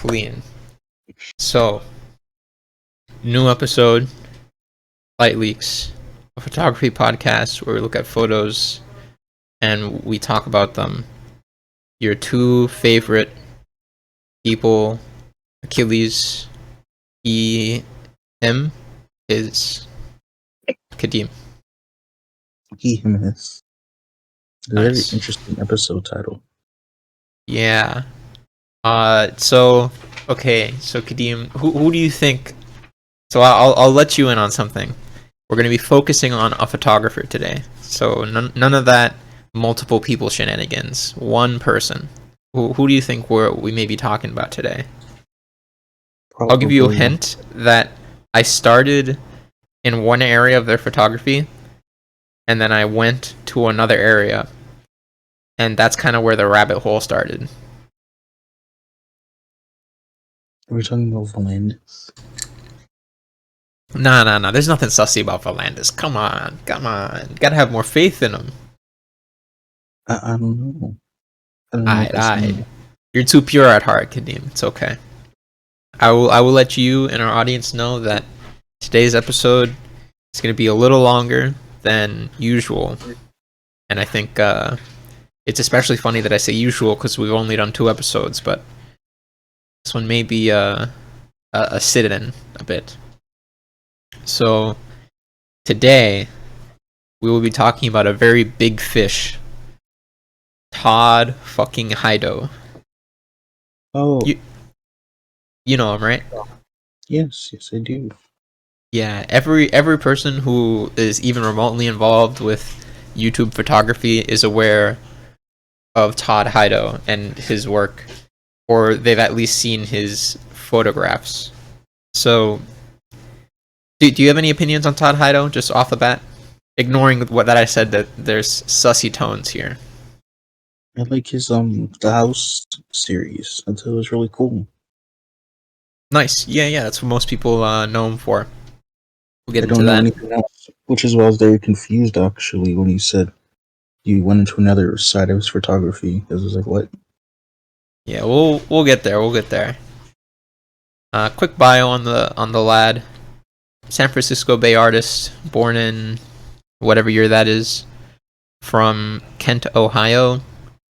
clean. So, new episode, Light Leaks, a photography podcast where we look at photos and we talk about them. Your two favorite people, Achilles, him, is Kadeem. He, him, his. A very Nice. interesting episode title. Yeah. So Kadeem, who do you think? So I'll let you in on something. We're going to be focusing on a photographer today. So none of that multiple people shenanigans. One person. Who do you think we may be talking about today? Probably. I'll give you a hint that I started in one area of their photography, and then I went to another area, and that's kind of where the rabbit hole started. Are we talking about Volandis? Nah. There's nothing sussy about Volandis. Come on. Gotta have more faith in him. I don't know. Alright. You're too pure at heart, Kadeem. It's okay. I will let you and our audience know that today's episode is going to be a little longer than usual, and I think it's especially funny that I say usual because we've only done 2 episodes, but this one may be a sit-in a bit. So today we will be talking about a very big fish, Todd fucking Hido. Oh. You know him, right? Yes, I do. Yeah, every person who is even remotely involved with YouTube photography is aware of Todd Hido and his work, or they've at least seen his photographs. So, do you have any opinions on Todd Hido, just off the bat? Ignoring what that I said, that there's sussy tones here. I like his the House series. I thought it was really cool. Nice. Yeah, that's what most people know him for. We'll get I don't into know that. anything else, which is why I was very confused actually when he said you went into another side of his photography. Because I was like, what? Yeah, we'll get there. We'll get there. Quick bio on the lad. San Francisco Bay artist, born in whatever year that is, from Kent, Ohio.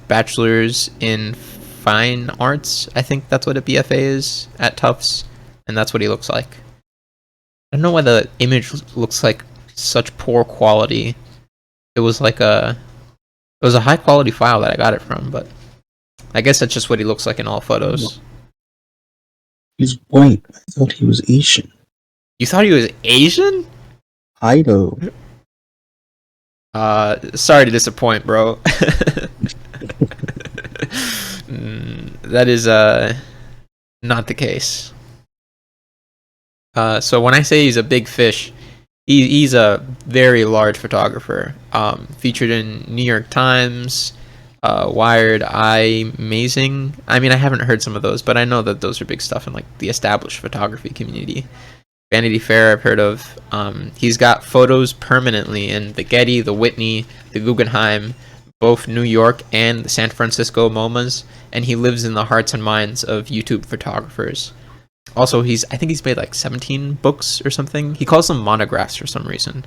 Bachelor's in Fine Arts, I think that's what a BFA is at Tufts, and that's what he looks like. I don't know why the image looks like such poor quality. It was a high quality file that I got it from, but I guess that's just what he looks like in all photos. He's white. I thought he was Asian. You thought he was Asian? Hido. Sorry to disappoint, bro. That is not the case. So when I say he's a big fish, he's a very large photographer. Featured in New York Times, Wired, Amazing. I mean, I haven't heard some of those, but I know that those are big stuff in like the established photography community. Vanity Fair, I've heard of. He's got photos permanently in the Getty, the Whitney, the Guggenheim, both New York and the San Francisco MoMAs, and he lives in the hearts and minds of YouTube photographers. Also, I think he's made like 17 books or something. He calls them monographs for some reason.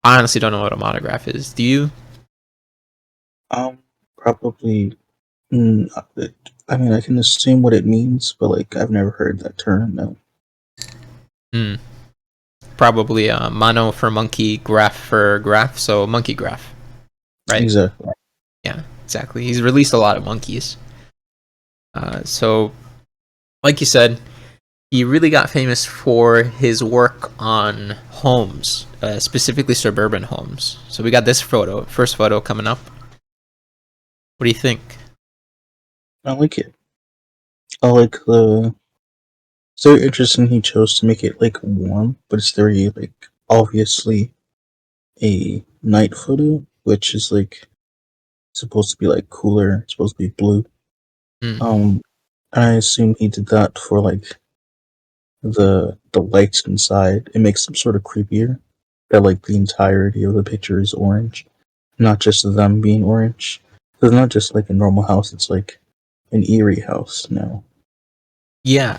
I honestly don't know what a monograph is. Do you? Probably. I mean, I can assume what it means, but like I've never heard that term. No. Probably mono for monkey, graph for graph, so monkey graph, right? Exactly. Yeah, exactly. He's released a lot of monkeys. So, like you said, he really got famous for his work on homes, specifically suburban homes. So we got this first photo coming up. What do you think? I like it. I like the. It's very interesting he chose to make it like warm, but it's very like obviously a night photo, which is like supposed to be like cooler. It's supposed to be blue. And I assume he did that for like the lights inside. It makes them sort of creepier. That like the entirety of the picture is orange, not just them being orange. It's not just like a normal house. It's like an eerie house now. Yeah,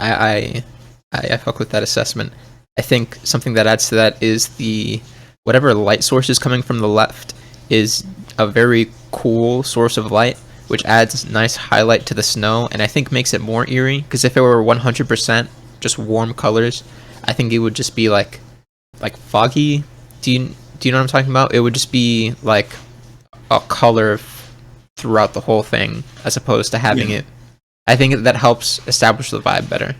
I fuck with that assessment. I think something that adds to that is the whatever light source is coming from the left is a very cool source of light, which adds nice highlight to the snow, and I think makes it more eerie. Because if it were 100% just warm colors, I think it would just be like foggy. Do you know what I'm talking about? It would just be like a color throughout the whole thing, as opposed to having Yeah. it. I think that helps establish the vibe better.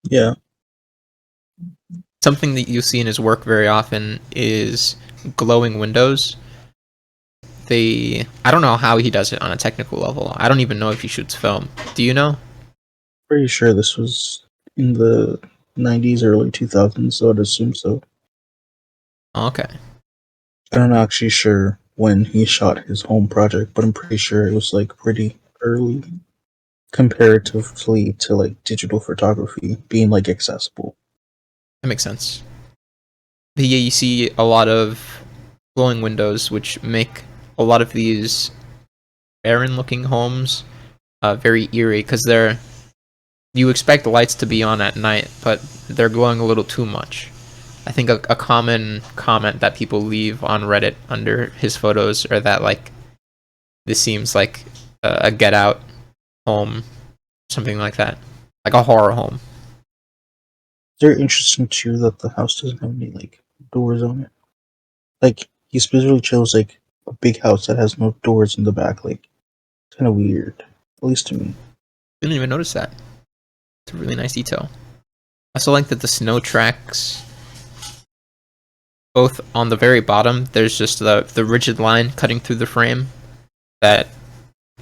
Yeah. Something that you see in his work very often is glowing windows. I don't know how he does it on a technical level. I don't even know if he shoots film. Do you know? Pretty sure this was in the 90s, early 2000s, so I'd assume so. Okay. I'm not actually sure when he shot his home project, but I'm pretty sure it was like pretty early comparatively to like digital photography being like accessible. That makes sense. But yeah, you see a lot of glowing windows, which make a lot of these barren-looking homes very eerie because you expect the lights to be on at night, but they're glowing a little too much. I think a common comment that people leave on Reddit under his photos are that like this seems like a Get Out home, something like that, like a horror home. It's very interesting too that the house doesn't have any like doors on it. Like he specifically chose like a big house that has no doors in the back. Like kind of weird, at least to me. Didn't even notice that. It's a really nice detail. I also like that the snow tracks, both on the very bottom, there's just the rigid line cutting through the frame that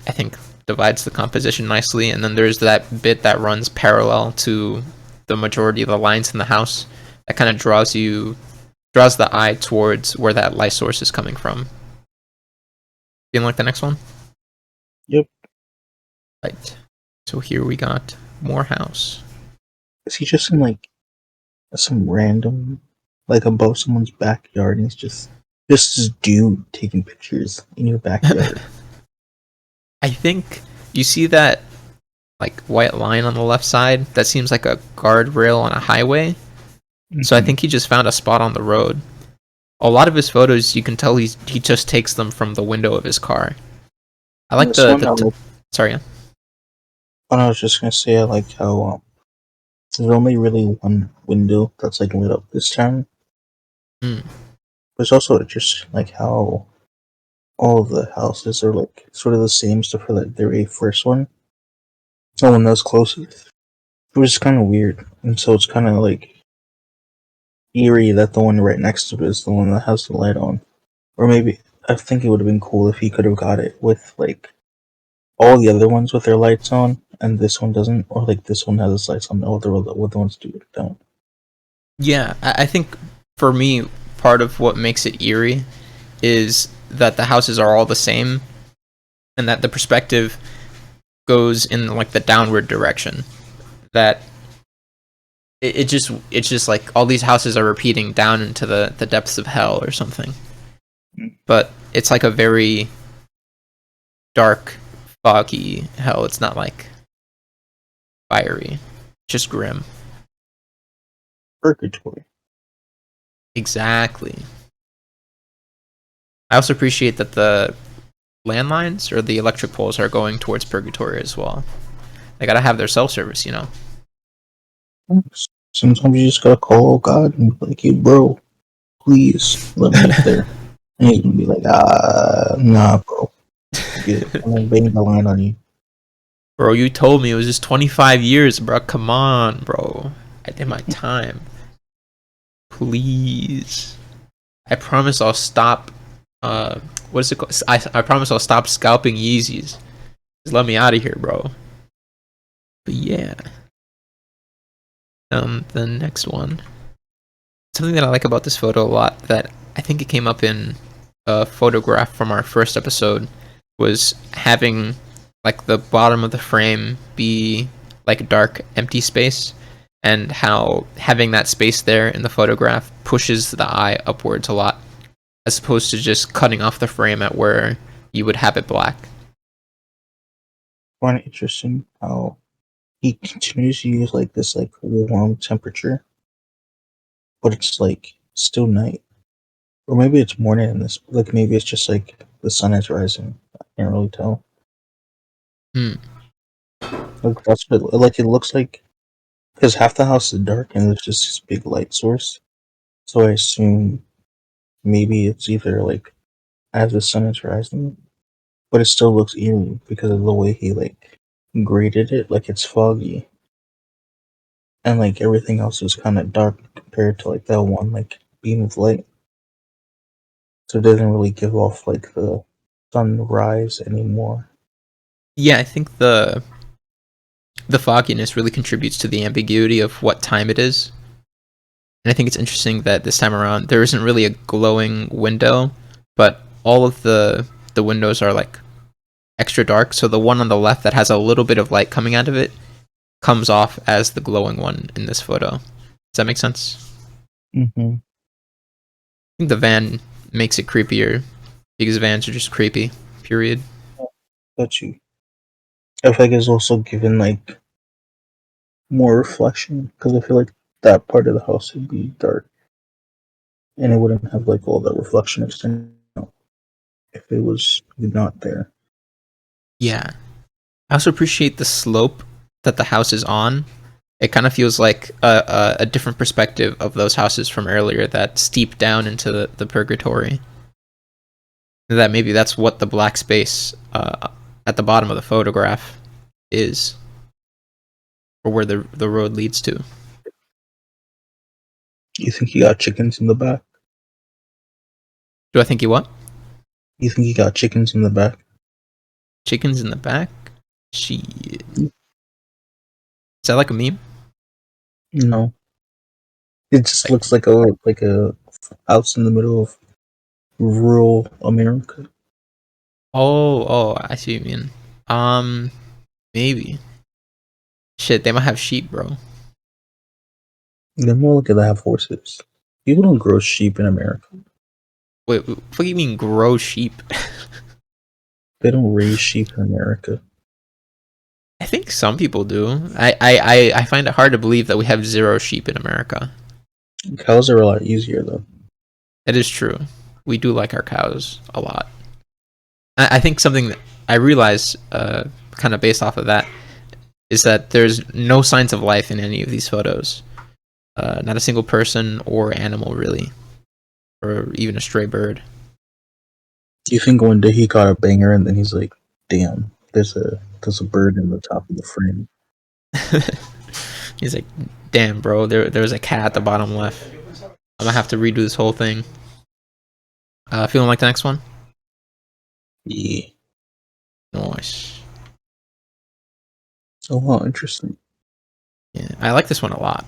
I think divides the composition nicely, and then there's that bit that runs parallel to the majority of the lines in the house that kind of draws the eye towards where that light source is coming from. Feeling like the next one? Yep. Right. So here we got more house. Is he just in like some random, like above someone's backyard, and he's just this dude taking pictures in your backyard? I think you see that like white line on the left side. That seems like a guardrail on a highway. So I Mhm. think he just found a spot on the road. A lot of his photos, you can tell he just takes them from the window of his car. I like This one, sorry. Yeah. I was just gonna say, I like how there's only really one window that's like lit up this time. Mm. But it's also just like how all of the houses are like sort of the same, except for like the very first one, the one that's closest. It was kind of weird, and so it's kind of like eerie that the one right next to it is the one that has the light on. Or maybe I think it would have been cool if he could have got it with like all the other ones with their lights on, and this one doesn't, or like this one has its lights on, all the other ones don't. Yeah, I think for me, part of what makes it eerie is that the houses are all the same, and that the perspective goes in like the downward direction. That it's just like all these houses are repeating down into the depths of hell or something. But it's like a very dark, foggy hell. It's not like fiery, just grim. Purgatory. Exactly. I also appreciate that the landlines or the electric poles are going towards purgatory as well. They gotta have their cell service, you know. Sometimes you just gotta call God and be like, "Hey, bro, please let me up there." And he's gonna be like, nah, bro. Get it. I'm gonna bang the line on you. Bro, you told me it was just 25 years, bro. Come on, bro. I did my time. Please. I promise I'll stop. What is it called? I promise I'll stop scalping Yeezys. Just let me out of here, bro. But yeah. The next one. Something that I like about this photo a lot that I think it came up in a photograph from our first episode was having like the bottom of the frame be like dark empty space, and how having that space there in the photograph pushes the eye upwards a lot as opposed to just cutting off the frame at where you would have it black. I find it interesting how he continues to use like this like warm temperature, but it's like still night. Or maybe it's morning in this, like maybe it's just like the sun is rising. I can't really tell. Hmm. Like that's what like it looks like, because half the house is dark and there's just this big light source. So I assume maybe it's either like as the sun is rising, but it still looks eerie because of the way he like graded it. Like it's foggy, and like everything else is kind of dark compared to like that one like beam of light. So it doesn't really give off like the sunrise anymore. Yeah, I think the fogginess really contributes to the ambiguity of what time it is. And I think it's interesting that this time around there isn't really a glowing window, but all of the windows are like extra dark. So the one on the left that has a little bit of light coming out of it comes off as the glowing one in this photo. Does that make sense? Mm-hmm. I think the van makes it creepier because vans are just creepy. Period. Got you. I feel like it's also given like more reflection because I feel like that part of the house would be dark and it wouldn't have like all that reflection extending out if it was not there. Yeah. I also appreciate the slope that the house is on. It kind of feels like a different perspective of those houses from earlier that steep down into the purgatory. That maybe that's what the black space at the bottom of the photograph is, or where the road leads to. You think he got chickens in the back? Do I think you what? You think he got chickens in the back? Chickens in the back? Shit. Is that like a meme? No. It just Like, looks like a house in the middle of rural America. oh, I see what you mean. Um, maybe. Shit, they might have sheep, bro. They're more likely to have horses. People don't grow sheep in America. Wait, what do you mean grow sheep? They don't raise sheep in America. I think some people do. I find it hard to believe that we have zero sheep in America. Cows are a lot easier though. It is true. We do like our cows a lot. I think something that I realize, kind of based off of that, is that there's no signs of life in any of these photos. Not a single person or animal, really, or even a stray bird. Do you think one day he caught a banger and then he's like, "Damn, there's a bird in the top of the frame." He's like, "Damn, bro, there was a cat at the bottom left. I'm gonna have to redo this whole thing." Feeling like the next one? Yeah. Nice. Oh wow, interesting. Yeah, I like this one a lot.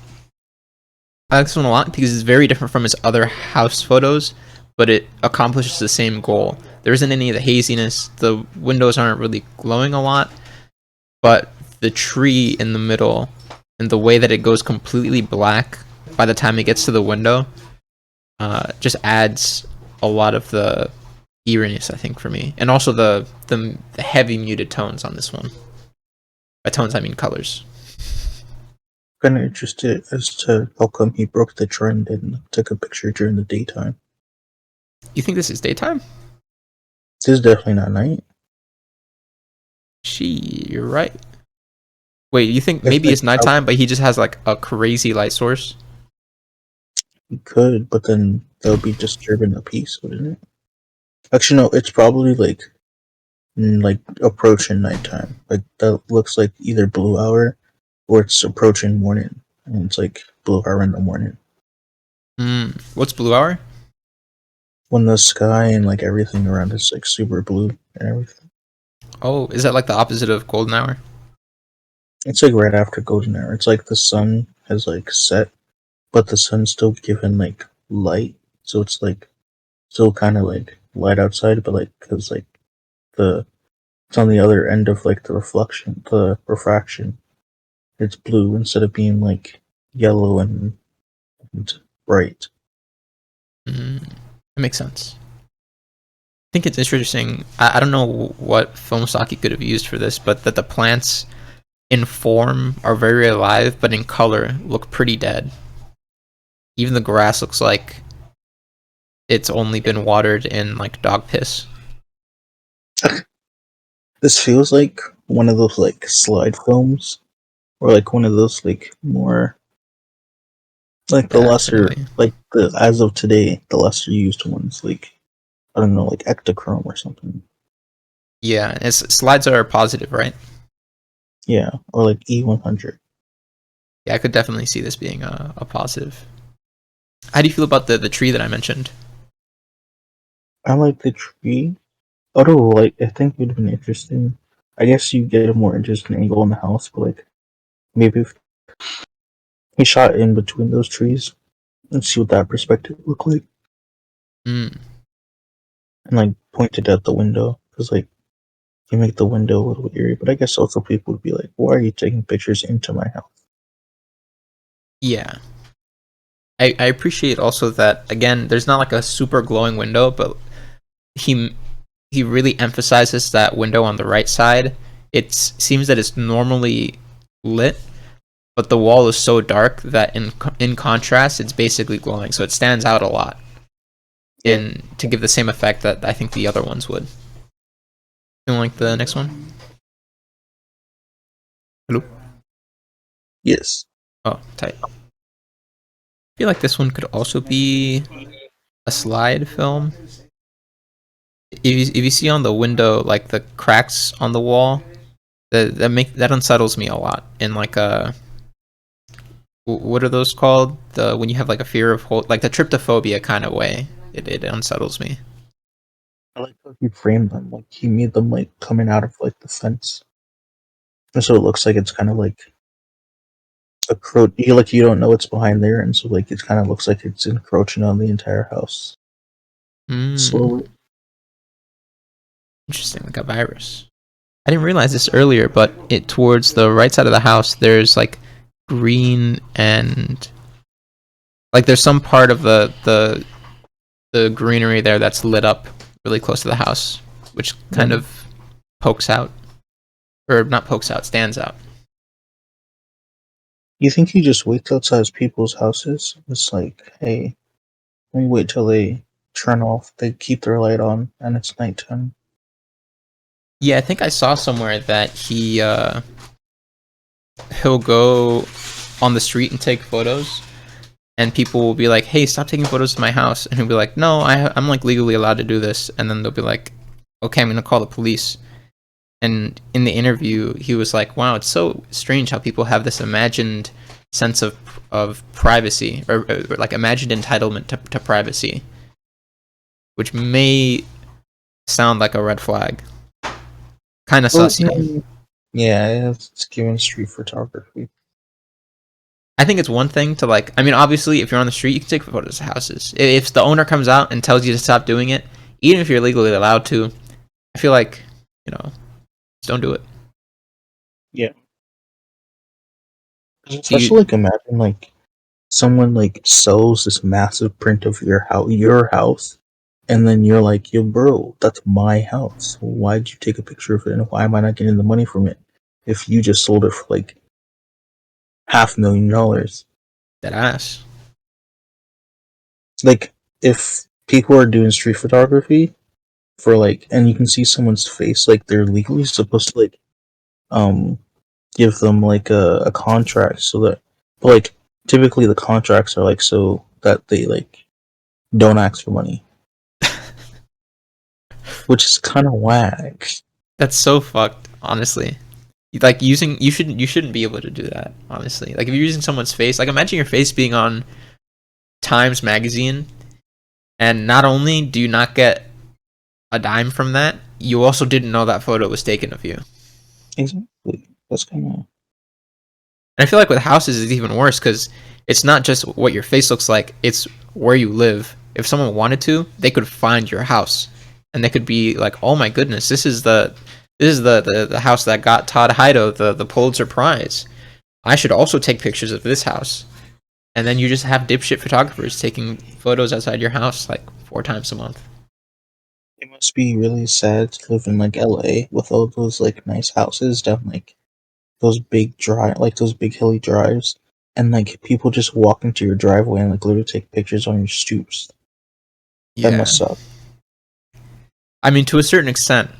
I like this one a lot because it's very different from his other house photos, but it accomplishes the same goal. There isn't any of the haziness. The windows aren't really glowing a lot, but the tree in the middle and the way that it goes completely black by the time it gets to the window just adds a lot of the eeriness, I think, for me, and also the heavy muted tones on this one. By tones, I mean colors. Kind of interested as to how come he broke the trend and took a picture during the daytime. You think this is daytime? This is definitely not night. You're right. Wait, you think It's maybe like it's how nighttime, but he just has like a crazy light source? he could, but then that would be disturbing the peace, wouldn't it? Actually, no. It's probably like approaching nighttime. Like that looks like either blue hour or it's approaching morning, and it's like blue hour in the morning What's blue hour? when the sky and like everything around is like super blue and everything. Oh, is that like the opposite of golden hour? It's like right after golden hour. It's like the sun has like set, but the sun's still giving like light, so it's like still kind of like light outside, but like because like the it's on the other end of like the refraction. It's blue instead of being like yellow and bright. That makes sense. I think it's interesting. I don't know what film stock he could have used for this, but that the plants in form are very alive, but in color look pretty dead. Even the grass looks like it's only been watered in like dog piss. This feels like one of those like slide films, or like one of those like more like the lesser, Definitely. like the as of today, the lesser used ones, like I don't know, like Ectochrome or something. Yeah, slides are positive, right? Yeah, or like E100. Yeah, I could definitely see this being a positive. How do you feel about the tree that I mentioned? I like the tree. Although, like, I think it would have been interesting. I guess you get a more interesting angle in the house, but like maybe if he shot in between those trees and see what that perspective looked like, Mm, and like pointed at the window, because like you make the window a little eerie. But I guess also people would be like, "Why are you taking pictures into my house?" yeah. I appreciate also that again, there's not like a super glowing window, but he he really emphasizes that window on the right side. It seems that it's normally lit, but the wall is so dark that in contrast, it's basically glowing, so it stands out a lot. Yeah. In to give the same effect that I think the other ones would. You like the next one? Hello. Yes. Oh, tight. I feel like this one could also be a slide film. If you see on the window like the cracks on the wall, that unsettles me a lot. In like a what are those called? The when you have like a fear of like the tryptophobia kind of way. It unsettles me. I like how he framed them. Like he made them like coming out of like the fence, and so it looks like it's kind of like you like you don't know what's behind there, and so like it kind of looks like it's encroaching on the entire house Hmm. slowly. Interesting, like a virus. I didn't realize this earlier, but it towards the right side of the house, there's like green and like there's some part of the greenery there that's lit up really close to the house, which kind Mm. of pokes out, or not pokes out, stands out. You think he just waits outside people's houses? It's like, hey, let me wait till they turn off. They keep their light on, and it's nighttime. Yeah, I think I saw somewhere that he'll go on the street and take photos, and people will be like, "Hey, stop taking photos of my house," and he'll be like, "No, I'm like legally allowed to do this," and then they'll be like, "Okay, I'm gonna call the police." And in the interview, he was like, "Wow, it's so strange how people have this imagined sense of privacy or like imagined entitlement to privacy, which may sound like a red flag, kind of Well, sussy." yeah, it's given street photography. I think it's one thing to like. I mean, obviously, if you're on the street, you can take photos of houses. If the owner comes out and tells you to stop doing it, even if you're legally allowed to, I feel like just don't do it. Yeah, it's Do also you? like imagine like someone like sells this massive print of your house, and then you're like, yo, bro, that's my house. Why'd you take a picture of it, and why am I not getting the money from it if you just sold it for like $500,000? That ass. Like if people are doing street photography for like, and you can see someone's face, like they're legally supposed to like um give them like a contract so that, but like typically the contracts are like so that they like don't ask for money, which is kind of whack. That's so fucked. Honestly, like using you shouldn't be able to do that. Honestly, like if you're using someone's face, like imagine your face being on Times magazine, and not only do you not get a dime from that, you also didn't know that photo was taken of you. Exactly. That's kind of And I feel like with houses it's even worse because it's not just what your face looks like; it's where you live. If someone wanted to, they could find your house, and they could be like, "Oh my goodness, this is the house that got Todd Hido the Pulitzer Prize. I should also take pictures of this house." And then you just have dipshit photographers taking photos outside your house like 4 times a month. it must be really sad to live in like LA with all those like nice houses down like those big those big hilly drives, and like people just walk into your driveway and like literally take pictures on your stoops. That Yeah. must suck. I mean, to a certain extent,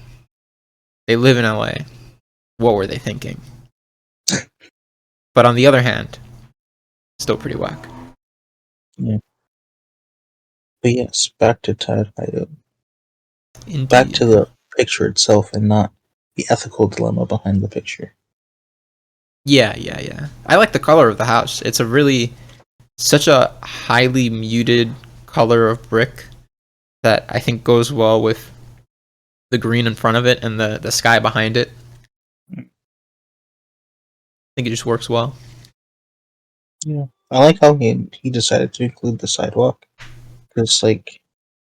they live in LA. What were they thinking? But on the other hand, still pretty whack. Yeah. But yes, back to Todd Hido. Back Indeed. to the picture itself and not the ethical dilemma behind the picture. Yeah, yeah, yeah. I like the color of the house. It's a really such a highly muted color of brick that I think goes well with the green in front of it and the sky behind it. I think it just works well. Yeah. I like how he decided to include the sidewalk. Because like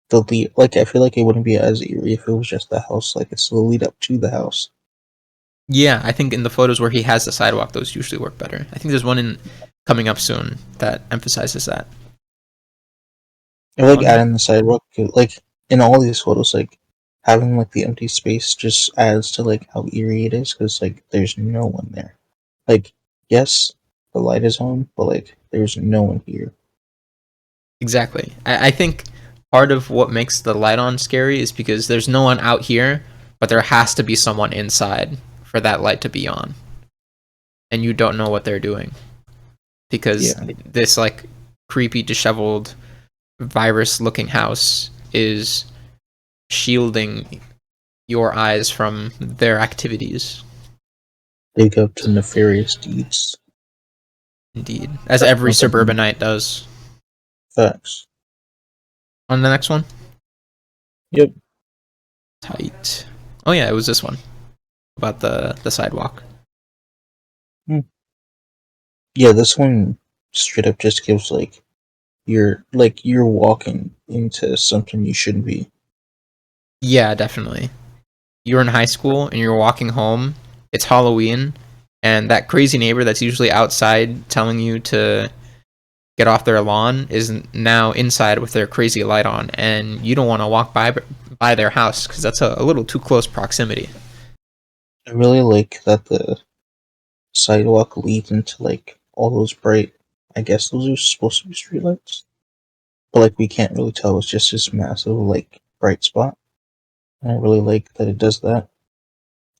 the lead, like I feel like it wouldn't be as eerie if it was just the house. Like it's the lead up to the house. Yeah, I think in the photos where he has the sidewalk, those usually work better. I think there's one in coming up soon that emphasizes that. I like On adding the sidewalk. Like in all these photos, like having like the empty space just adds to like how eerie it is. Because like there's no one there. Like yes, the light is on, but like there's no one here. exactly. I think part of what makes the light on scary is because there's no one out here, but there has to be someone inside for that light to be on, and you don't know what they're doing because Yeah, this like creepy, disheveled, virus-looking house is shielding your eyes from their activities. they go to nefarious deeds. Indeed, as That's every one thing. suburbanite does. Facts. On the next one, Yep. tight. Oh yeah, it was this one about the sidewalk. Hmm. Yeah, this one straight up just gives you're walking into something you shouldn't be. Yeah, definitely. You're in high school and you're walking home. It's Halloween, and that crazy neighbor that's usually outside telling you to get off their lawn is now inside with their crazy light on, and you don't want to walk by their house because that's a little too close proximity. I really like that the sidewalk leads into like all those bright. I guess those are supposed to be streetlights, but like we can't really tell. It's just this massive like bright spot, and I really like that it does that.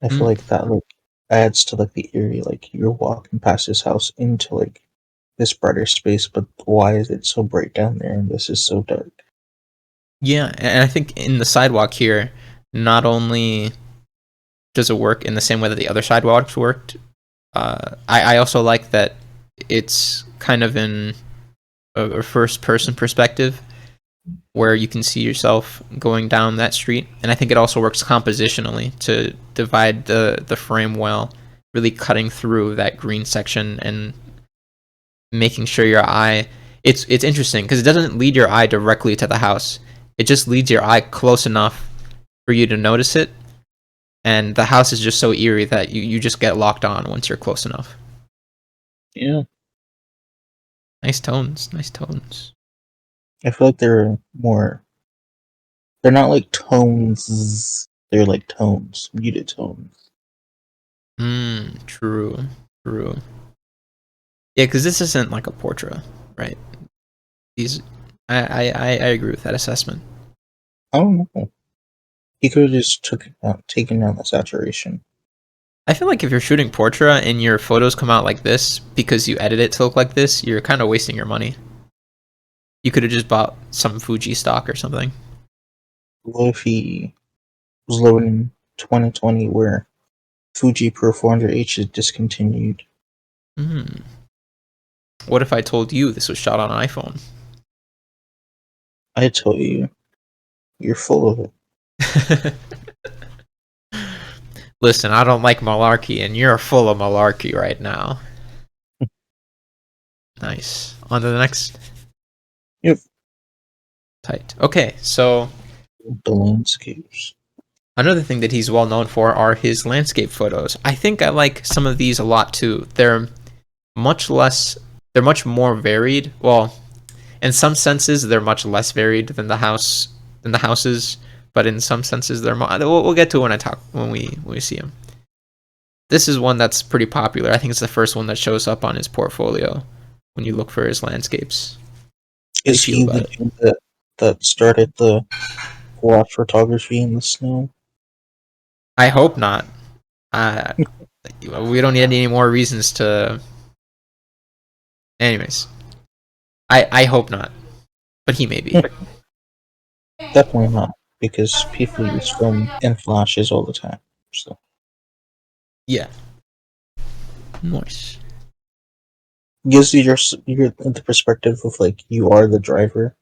I feel Mm. like that like adds to like the eerie. Like you're walking past this house into like this brighter space, but why is it so bright down there and this is so dark? Yeah, and I think in the sidewalk here, not only does it work in the same way that the other sidewalks worked, I also like that it's kind of in a first person perspective where you can see yourself going down that street. And I think it also works compositionally to divide the frame well, really cutting through that green section and making sure your eye. It's interesting because it doesn't lead your eye directly to the house. It just leads your eye close enough for you to notice it. And the house is just so eerie that you just get locked on once you're close enough. Yeah, Nice tones, nice tones. I feel like they're more. They're not like tones. They're like tones, muted tones. True, true. Yeah, because this isn't like a portrait, right? These, I agree with that assessment. I don't know. He could have just taken down the saturation. I feel like if you're shooting portrait and your photos come out like this because you edit it to look like this, you're kind of wasting your money. You could have just bought some Fuji stock or something. What if he was living in 2020 where Fuji Pro 400H is discontinued? Hmm. What if I told you this was shot on an iPhone? I tell you, you're full of it. Listen, I don't like malarkey, and you're full of malarkey right now. Nice. On to the next. Yep. Tight. Okay, so The landscapes. another thing that he's well known for are his landscape photos. I think I like some of these a lot too. Much less, they're much more varied. Well, in some senses, they're much less varied than the houses, but in some senses, they're more. We'll get to it when we see them. this is one that's pretty popular. I think it's the first one that shows up on his portfolio when you look for his landscapes. How do you Is feel he about the it? dude that started the watch photography in the snow? I hope not. Uh, we don't need any more reasons to. Anyways, I hope not, but he may be. Definitely not, because people use film and flashes all the time. So Yeah. Nice. gives you your the perspective of like you are the driver.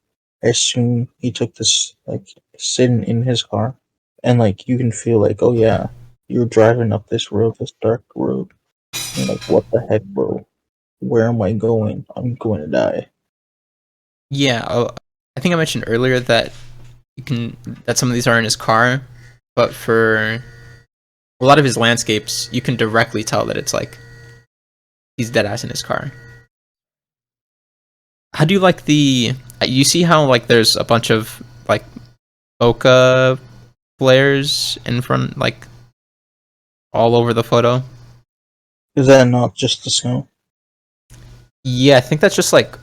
I assume he took this like sitting in his car, and like you can feel like, oh yeah, you're driving up this road, this dark road. You're like, what the heck, bro? Where am I going? I'm going to die. Yeah, I think I mentioned earlier that you can that some of these are in his car, but for a lot of his landscapes, you can directly tell that it's like he's dead ass in his car. How do you like the? You see how like there's a bunch of like bokeh flares in front, like all over the photo. Is that not just the snow? Yeah, I think that's just like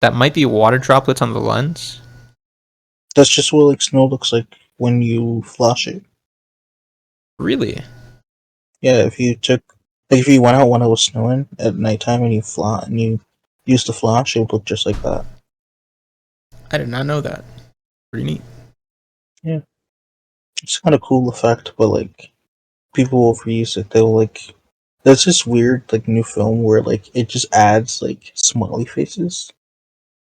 that might be water droplets on the lens. That's just what like snow looks like when you flash it. Really, Yeah, if you took like if you went out when it was snowing at nighttime and you used the flash, it would look just like that. I did not know that. Pretty neat. Yeah, it's kind of cool effect, but like people overuse it. They'll like there's this weird like new film where like it just adds like smiley faces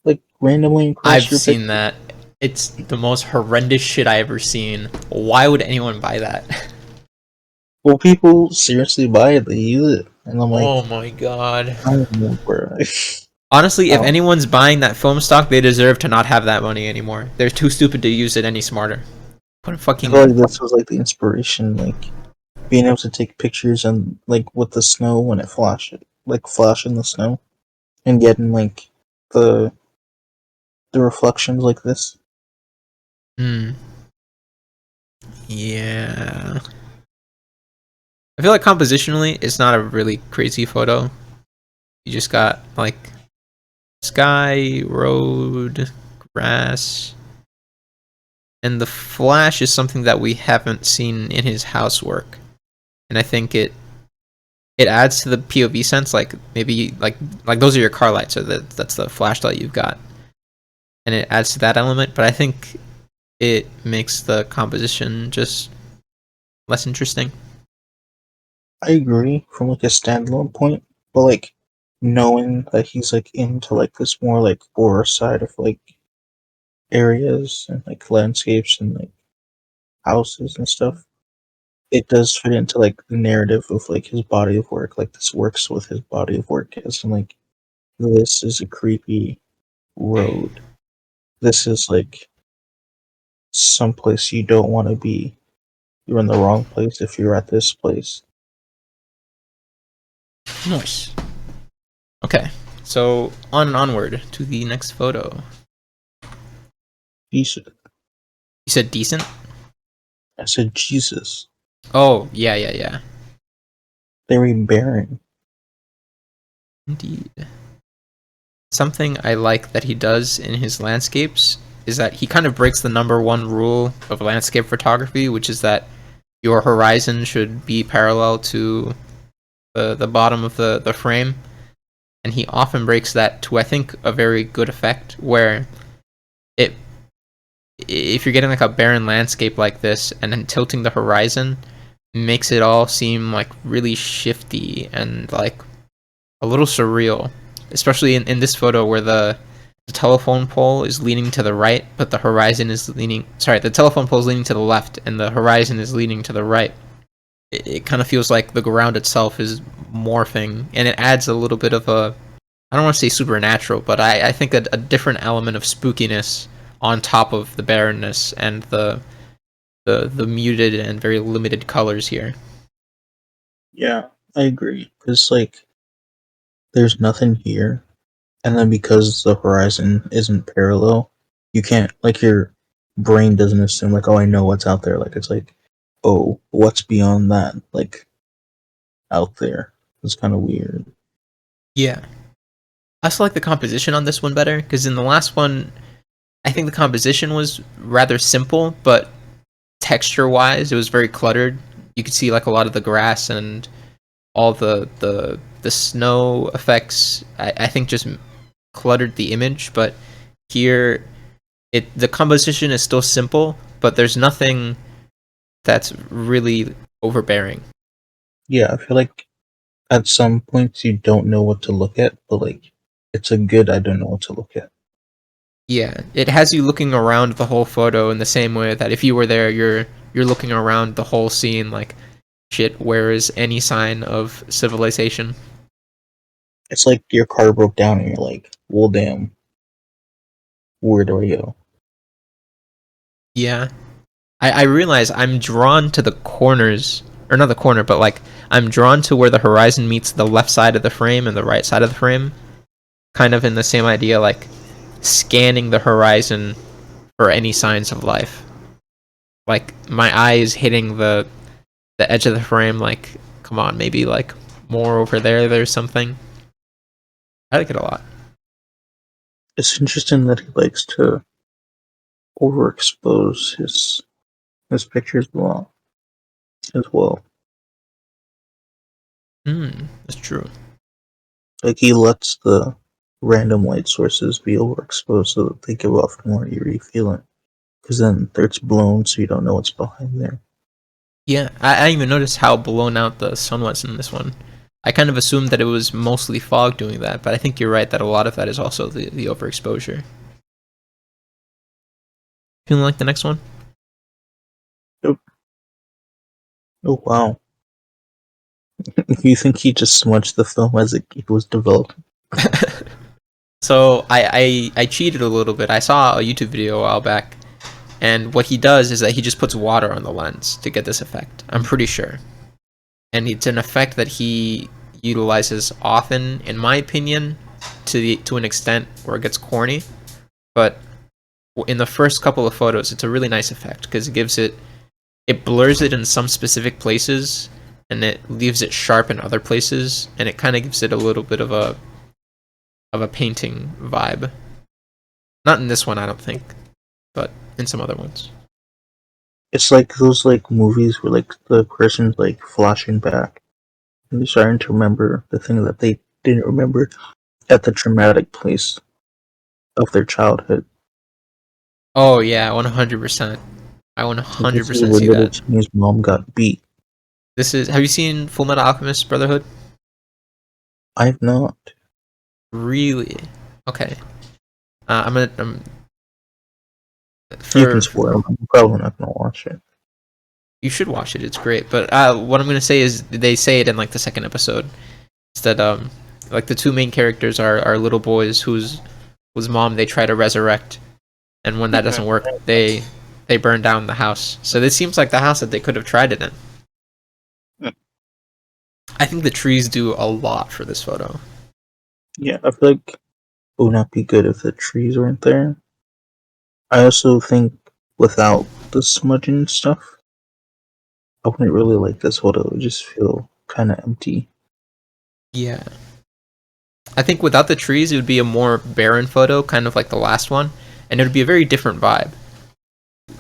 like randomly across I've your seen picture. that. It's the most horrendous shit I ever seen. Why would anyone buy that? Well, people seriously buy it. They use it, and I'm Oh like, my god. I don't know where. Honestly, I if don't. anyone's buying that film stock, they deserve to not have that money anymore. They're too stupid to use it any smarter. Put a I feel fucking. like this was like the inspiration, like being able to take pictures and like with the snow when it flashes, like flash in the snow, and getting like the the reflections like this. Hmm. Yeah. I feel like compositionally, it's not a really crazy photo. You just got like sky, road, grass, and the flash is something that we haven't seen in his housework. And I think it adds to the POV sense. Like maybe like those are your car lights, or that's the flashlight you've got, and it adds to that element. But I think it makes the composition just less interesting. I agree from like a standalone point, but like knowing that he's like into like this more like horror side of like areas and like landscapes and like houses and stuff, it does fit into like the narrative of like his body of work. Like this works with his body of work as in like this is a creepy road. This is like someplace you don't want to be. You're in the wrong place if you're at this place. Nice. Okay, so on and onward to the next photo. Jesus. You said decent. I said, Jesus. Oh yeah, yeah, yeah. Very barren. Indeed. Something I like that he does in his landscapes is that he kind of breaks the number one rule of landscape photography, which is that your horizon should be parallel to the bottom of the frame. And he often breaks that to I think a very good effect where it if you're getting like a barren landscape like this and then tilting the horizon makes it all seem like really shifty and like a little surreal, especially in this photo where the telephone pole is leaning to the right, but the horizon is leaning. Sorry, the telephone pole is leaning to the left, and the horizon is leaning to the right. It kind of feels like the ground itself is morphing, and it adds a little bit of a. I don't want to say supernatural, but I think a different element of spookiness on top of the barrenness and the muted and very limited colors here. Yeah, I agree. Because, like, there's nothing here. And then because the horizon isn't parallel, you can't, like, your brain doesn't assume, like, oh, I know what's out there. Like, it's like, oh, what's beyond that? Like, out there. It's kind of weird. Yeah. I also like the composition on this one better because in the last one, I think the composition was rather simple, but texture wise, it was very cluttered. You could see like a lot of the grass and all the snow effects. I think just cluttered the image, but here the composition is still simple, but there's nothing that's really overbearing. Yeah, I feel like at some points you don't know what to look at, but like it's a good I don't know what to look at. Yeah, it has you looking around the whole photo in the same way that if you were there, you're looking around the whole scene like, shit, where is any sign of civilization? It's like your car broke down and you're like, well, damn, where do I go? Yeah, I realize I'm drawn to the corners, or not the corner, but like I'm drawn to where the horizon meets the left side of the frame and the right side of the frame, kind of in the same idea, like scanning the horizon for any signs of life. Like my eyes hitting the edge of the frame, like, come on, maybe like more over there. There's something. I like it a lot. It's interesting that he likes to overexpose his pictures a lot as well. That's true. Like he lets the random light sources be overexposed so that they give off more eerie feeling. Because then it's blown, so you don't know what's behind there. Yeah, I didn't even notice how blown out the sun was in this one. I kind of assumed that it was mostly fog doing that, but I think you're right that a lot of that is also the overexposure. Feeling like the next one? Oh, oh wow! You think he just smudged the film as it was developed? So I cheated a little bit. I saw a YouTube video a while back, and what he does is that he just puts water on the lens to get this effect. I'm pretty sure, and it's an effect that he utilizes often, in my opinion, to an extent where it gets corny. But in the first couple of photos, it's a really nice effect because it blurs it in some specific places, and it leaves it sharp in other places, and it kind of gives it a little bit of a painting vibe. Not in this one, I don't think, but in some other ones. It's like those like movies where like the person's like flashing back and they're starting to remember the thing that they didn't remember at the traumatic place of their childhood. Oh yeah, 100%. I Like this is 100% where see little that. Timmy's mom got beat. This is. Have you seen Full Metal Alchemist Brotherhood? I've not. Really? Okay. I'm gonna You can for spoil. I'm probably not gonna watch it. you should watch it. It's great. But what I'm gonna say is they say it in like the second episode. It's that like the two main characters are little boys whose mom they try to resurrect, and when that doesn't work, they burn down the house. So this seems like the house that they could have tried it in. I think the trees do a lot for this photo. Yeah, I feel like it would not be good if the trees weren't there. I also think without the smudging stuff, I wouldn't really like this photo. It would just feel kind of empty. Yeah. I think without the trees, it would be a more barren photo, kind of like the last one, and it would be a very different vibe.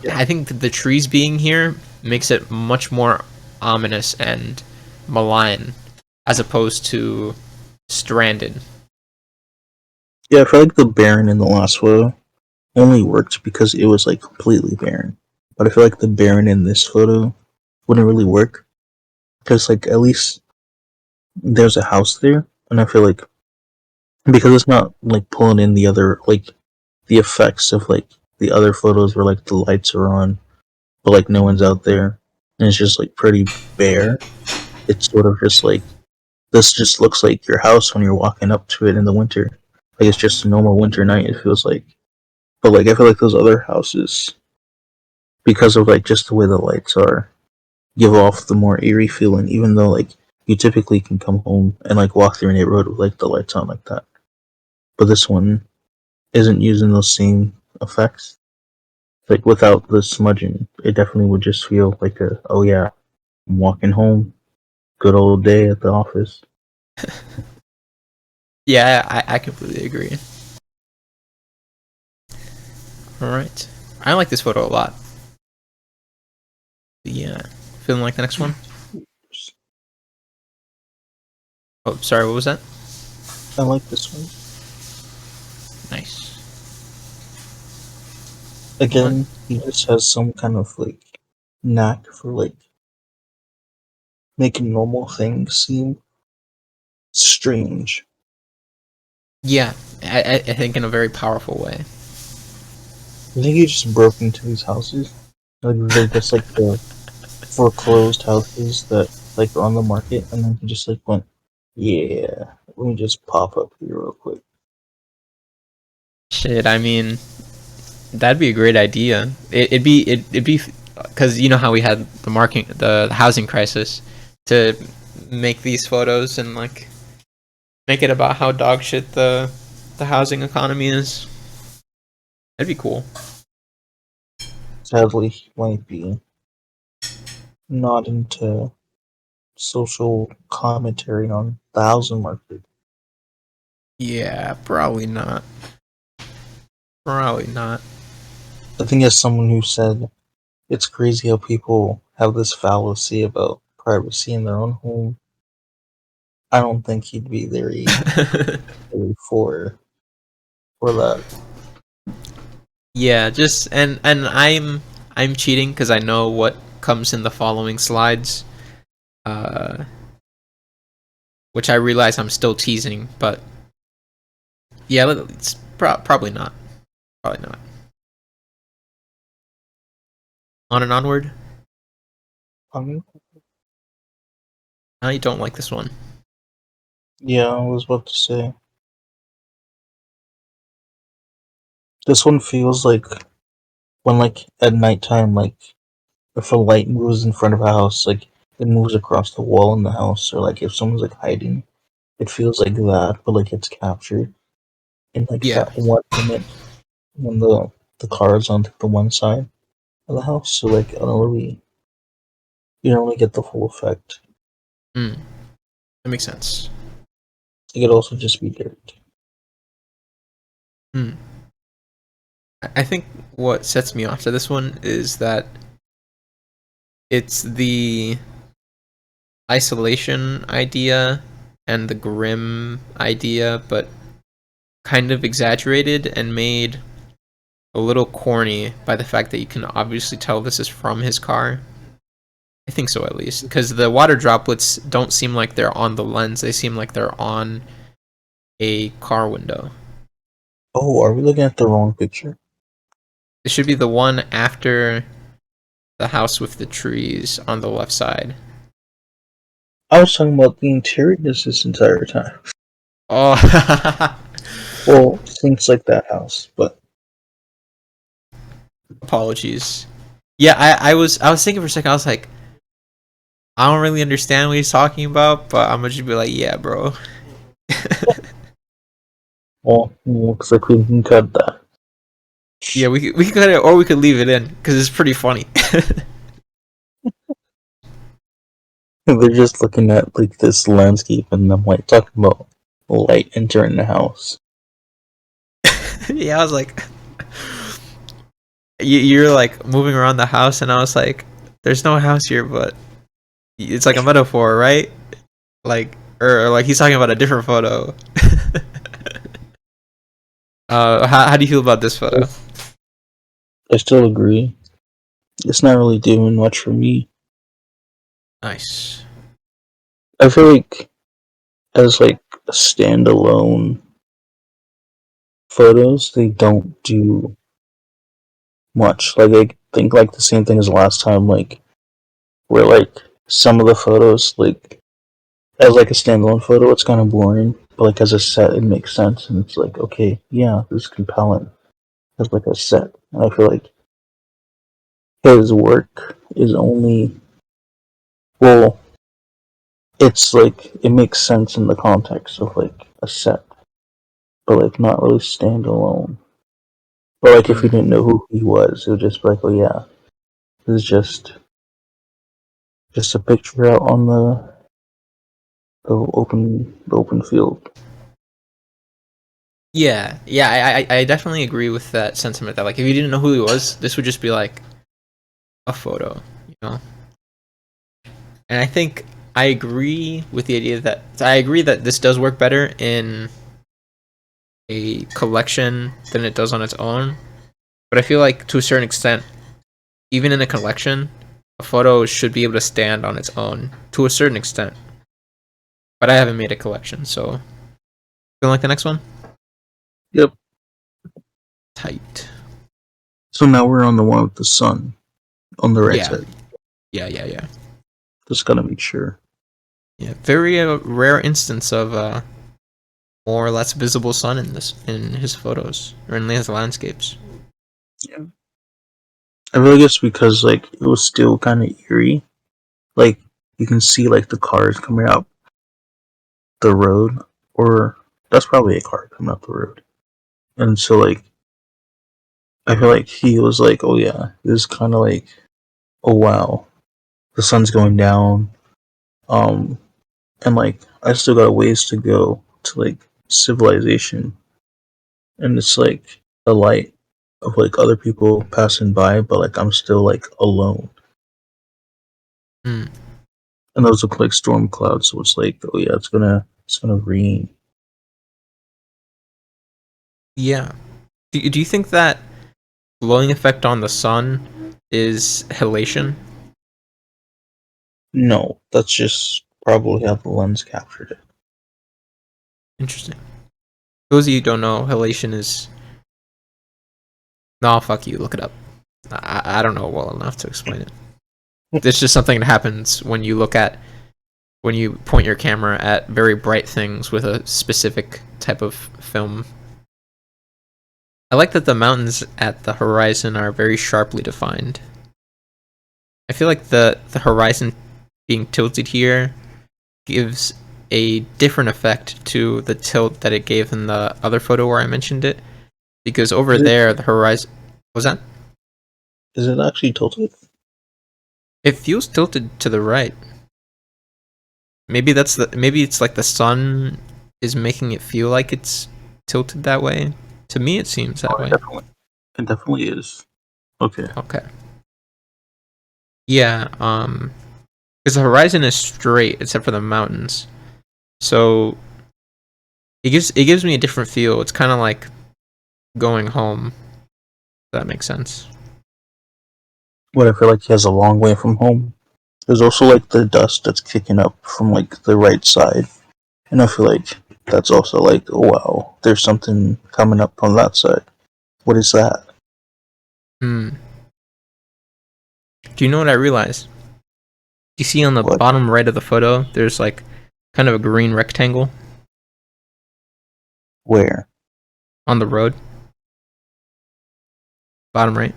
Yeah. I think that the trees being here makes it much more ominous and malign, as opposed to stranded. Yeah, I feel like the barren in the last photo only worked because it was like completely barren. But I feel like the barren in this photo wouldn't really work because like at least there's a house there, and I feel like because it's not like pulling in the other like the effects of like the other photos where like the lights are on, but like no one's out there, and it's just like pretty bare. It's sort of just like this just looks like your house when you're walking up to it in the winter. Like it's just a normal winter night. It feels like, but like I feel like those other houses, because of like just the way the lights are, give off the more eerie feeling. Even though like you typically can come home and like walk through a neighborhood with like the lights on like that, but this one isn't using those same effects. Like without the smudging, it definitely would just feel like a oh yeah, I'm walking home. good old day at the office. Yeah, I completely agree. All right, I like this photo a lot. Yeah, feeling like the next one. Oh, sorry, what was that? I like this one. Nice. What? Again, he just has some kind of like knack for like making normal things seem strange. Yeah, I think in a very powerful way. I think he just broke into these houses. Like they're just like the foreclosed houses that like are on the market, and then he just like went, yeah, let me just pop up here real quick. Shit, I mean, that'd be a great idea. It'd be because you know how we had the housing crisis, to make these photos and like make it about how dog shit the housing economy is. That'd be cool. Sadly, he might be not into social commentary on the housing market. Yeah, probably not. Probably not. I think as someone who said it's crazy how people have this fallacy about privacy in their own home, I don't think he'd be very for that. Yeah, just and I'm cheating because I know what comes in the following slides, uh, which I realize I'm still teasing, but yeah, it's probably not. Probably not. On and onward. I mean, I don't like this one. yeah, I was about to say this one feels like when like at nighttime, like if a light moves in front of a house, like it moves across the wall in the house, or like if someone's like hiding, it feels like that, but like it's captured in like Yeah. that one image when the car is on the one side of the house. So like I don't really, you don't really get the full effect. Mm, that makes sense. It could also just be dirt. Mm. I think what sets me off to this one is that it's the isolation idea and the grim idea, but kind of exaggerated and made a little corny by the fact that you can obviously tell this is from his car. I think so, at least, because the water droplets don't seem like they're on the lens; they seem like they're on a car window. Oh, are we looking at the wrong picture? It should be the one after the house with the trees on the left side. I was talking about the interiors this entire time. Oh, Well, things like that house, but apologies. Yeah, I was thinking for a second. I was like, I don't really understand what he's talking about, but I'm gonna just be like, yeah, bro. well, looks like we can cut that. Yeah, we could cut it or we could leave it in because it's pretty funny. They're just looking at like this landscape, and I'm like talking about light entering the house. Yeah, I was like, you're like moving around the house, and I was like, there's no house here, but it's like a metaphor, right? Like, or like he's talking about a different photo. How do you feel about this photo? I still agree. It's not really doing much for me. Nice. I feel like as like standalone photos, they don't do much. Like I think like the same thing as last time, like where like some of the photos like as like a standalone photo, it's kind of boring. But like as a set, it makes sense, and it's like okay, yeah, this is compelling as like a set. And I feel like his work is only well, it's like it makes sense in the context of like a set, but like not really standalone. But like if you Mm. didn't know who he was, it would just be like, oh yeah, this is just a picture out on the open field. Yeah, I definitely agree with that sentiment. That like, if you didn't know who he was, this would just be like a photo, you know. And I think I agree with the idea that this does work better in a collection than it does on its own. But I feel like to a certain extent, even in a collection, a photo should be able to stand on its own to a certain extent. But I haven't made a collection, so feel like the next one. Yep. Tight. So now we're on the one with the sun on the right Yeah, side. yeah. Just gotta make sure. Yeah, very rare instance of more or less visible sun in his photos or in his landscapes. Yeah. I really guess because like it was still kind of eerie. Like you can see like the cars coming up the road, or that's probably a car coming up the road. And so like I feel like he was like, oh yeah, it was kind of like, oh wow, the sun's going down. Um, and like I still got a ways to go to like civilization, and it's like a light of like other people passing by, but like I'm still like alone. Hmm. And those look like storm clouds, so it's like, oh yeah, it's gonna rain. Yeah. Do you think that glowing effect on the sun is halation? No, that's just probably how the lens captured it. Interesting. For those of you who don't know, halation is. No, fuck you. Look it up. I don't know well enough to explain it. It's just something that happens when you point your camera at very bright things with a specific type of film. I like that the mountains at the horizon are very sharply defined. I feel like the horizon being tilted here gives a different effect to the tilt that it gave in the other photo where I mentioned it. Because over Is it there, the horizon was that is it actually tilted? it feels tilted to the right. Maybe it's like the sun is making it feel like it's tilted that way. To me, it seems that Oh, way. it definitely is. Okay. Okay. Yeah. Because the horizon is straight except for the mountains, so it gives me a different feel. It's kind of like going home. If that makes sense. But I feel like he has a long way from home. There's also like the dust that's kicking up from like the right side. And I feel like that's also like, oh wow, there's something coming up on that side. What is that? Hmm. Do you know what I realized? You see on the What? bottom right of the photo, there's like kind of a green rectangle Where? on the road. Bottom right.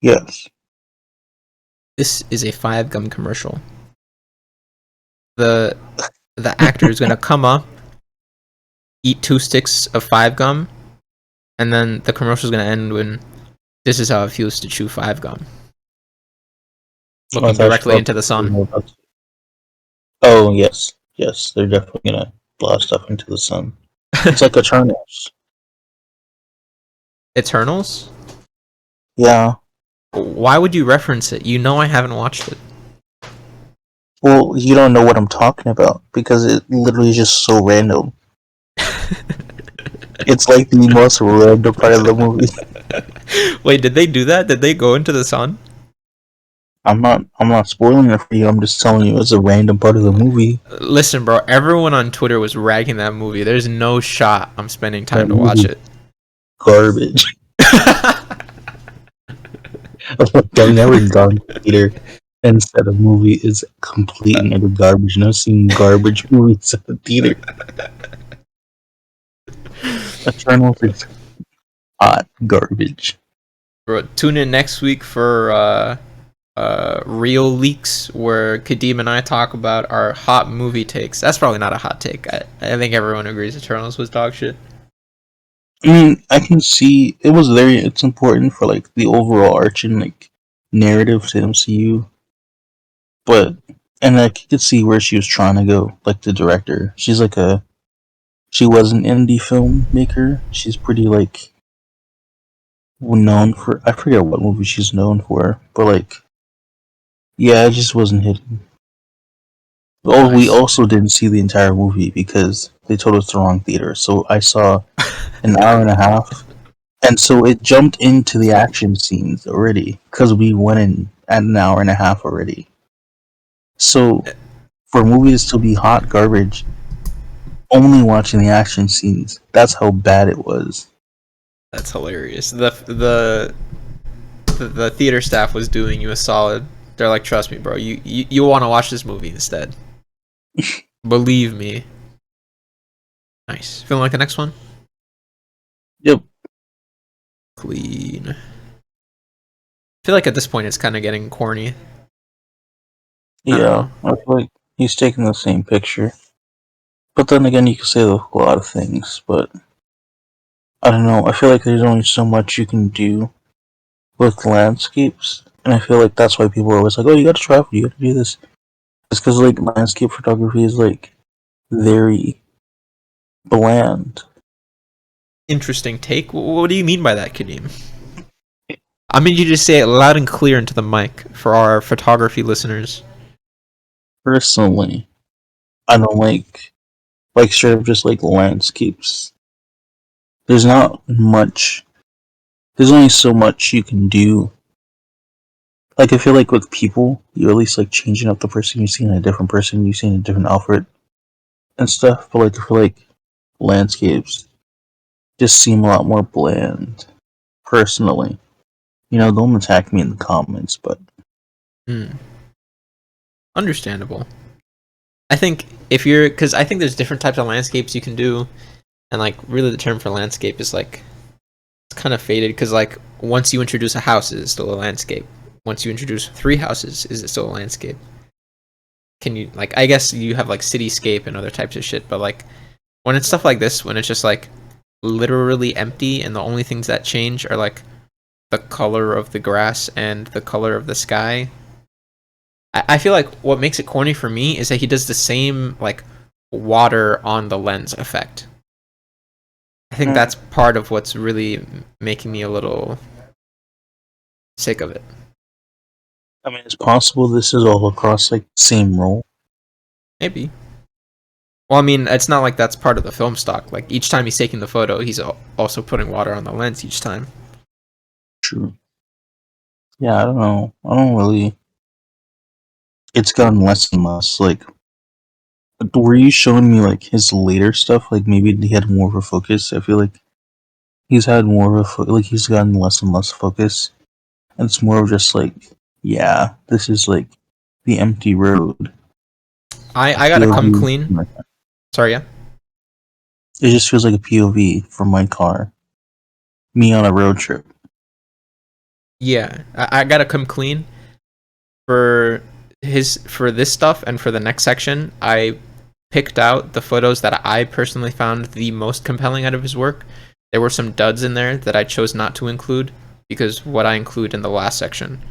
Yes. This is a 5 gum commercial. The the actor is gonna come up, eat 2 sticks of 5 gum, and then the commercial is gonna end when this is how it feels to chew 5 gum, I looking thought you directly thought into the sun. Oh yes. Yes, they're definitely gonna blast up into the sun. It's like Eternals. Eternals? Yeah. Why would you reference it? You know I haven't watched it. Well, you don't know what I'm talking about because it literally is just so random. It's like the most random part of the movie. Wait, did they do that? Did they go into the sun? I'm not spoiling it for you. I'm just telling you it's a random part of the movie. Listen, bro, everyone on Twitter was ragging that movie. There's no shot I'm spending That time to watch movie it. garbage. I've never gone to theater and said a movie is complete and utter garbage. And I've seen garbage movies at the theater. Eternals is hot garbage. Bro, tune in next week for real leaks where Kadeem and I talk about our hot movie takes. That's probably not a hot take. I think everyone agrees Eternals was dog shit. I mean, I can see it was very. It's important for like the overall arching like narrative to MCU, but And like you could see where she was trying to go. Like the director, she was an indie filmmaker. She's pretty like known for, I forget what movie she's known for, but like yeah, it just wasn't hitting. Oh, we Nice. also didn't see the entire movie because they told us the wrong theater. So I saw an hour and a half, and so it jumped into the action scenes already because we went in at an hour and a half already. So for a movie to still be hot garbage, only watching the action scenes, that's how bad it was. That's hilarious. The theater staff was doing you a solid. They're like, trust me, bro. You want to watch this movie instead. Believe me. Nice. Feeling like the next one? Yep. Clean. I feel like at this point it's kind of getting corny. I don't Yeah, know. I feel like he's taking the same picture. But then again, you can say a lot of things, but I don't know. I feel like there's only so much you can do with landscapes, and I feel like that's why people are always like, "Oh, you got to travel, you got to do this." It's because like landscape photography is like very bland. Interesting take. What do you mean by that, Kadeem? I mean, you just say it loud and clear into the mic for our photography listeners. Personally, I don't like straight up just like landscapes. There's not much. There's only so much you can do. Like I feel like with people, you at least like changing up the person you see in a different person you see in a different outfit and stuff. But like I feel like landscapes just seem a lot more bland. Personally, don't attack me in the comments, but Hmm. Understandable. I think if you're, because I think there's different types of landscapes you can do, and like really the term for landscape is like it's kind of faded because like once you introduce a house, is it still a landscape? Once you introduce three houses, is it still a landscape? Can you like? I guess you have like cityscape and other types of shit, but like when it's stuff like this, when it's just like literally empty and the only things that change are like the color of the grass and the color of the sky. I feel like what makes it corny for me is that he does the same like water on the lens effect. I think that's part of what's really making me a little sick of it. I mean, it's possible this is all across like the same role. Maybe. Well, I mean, it's not like that's part of the film stock. Like each time he's taking the photo, he's also putting water on the lens each time. True. Yeah, I don't know. I don't really. It's gotten less and less. Like, were you showing me like his later stuff? Like maybe he had more of a focus. I feel like he's had more of like he's gotten less and less focus, and it's more of just like, yeah, this is like the empty road. A I gotta come POV. clean. Sorry, yeah. It just feels like a POV from my car. Me on a road trip. Yeah, I gotta come clean for for this stuff and for the next section. I picked out the photos that I personally found the most compelling out of his work. There were some duds in there that I chose not to include because what I include in the last section.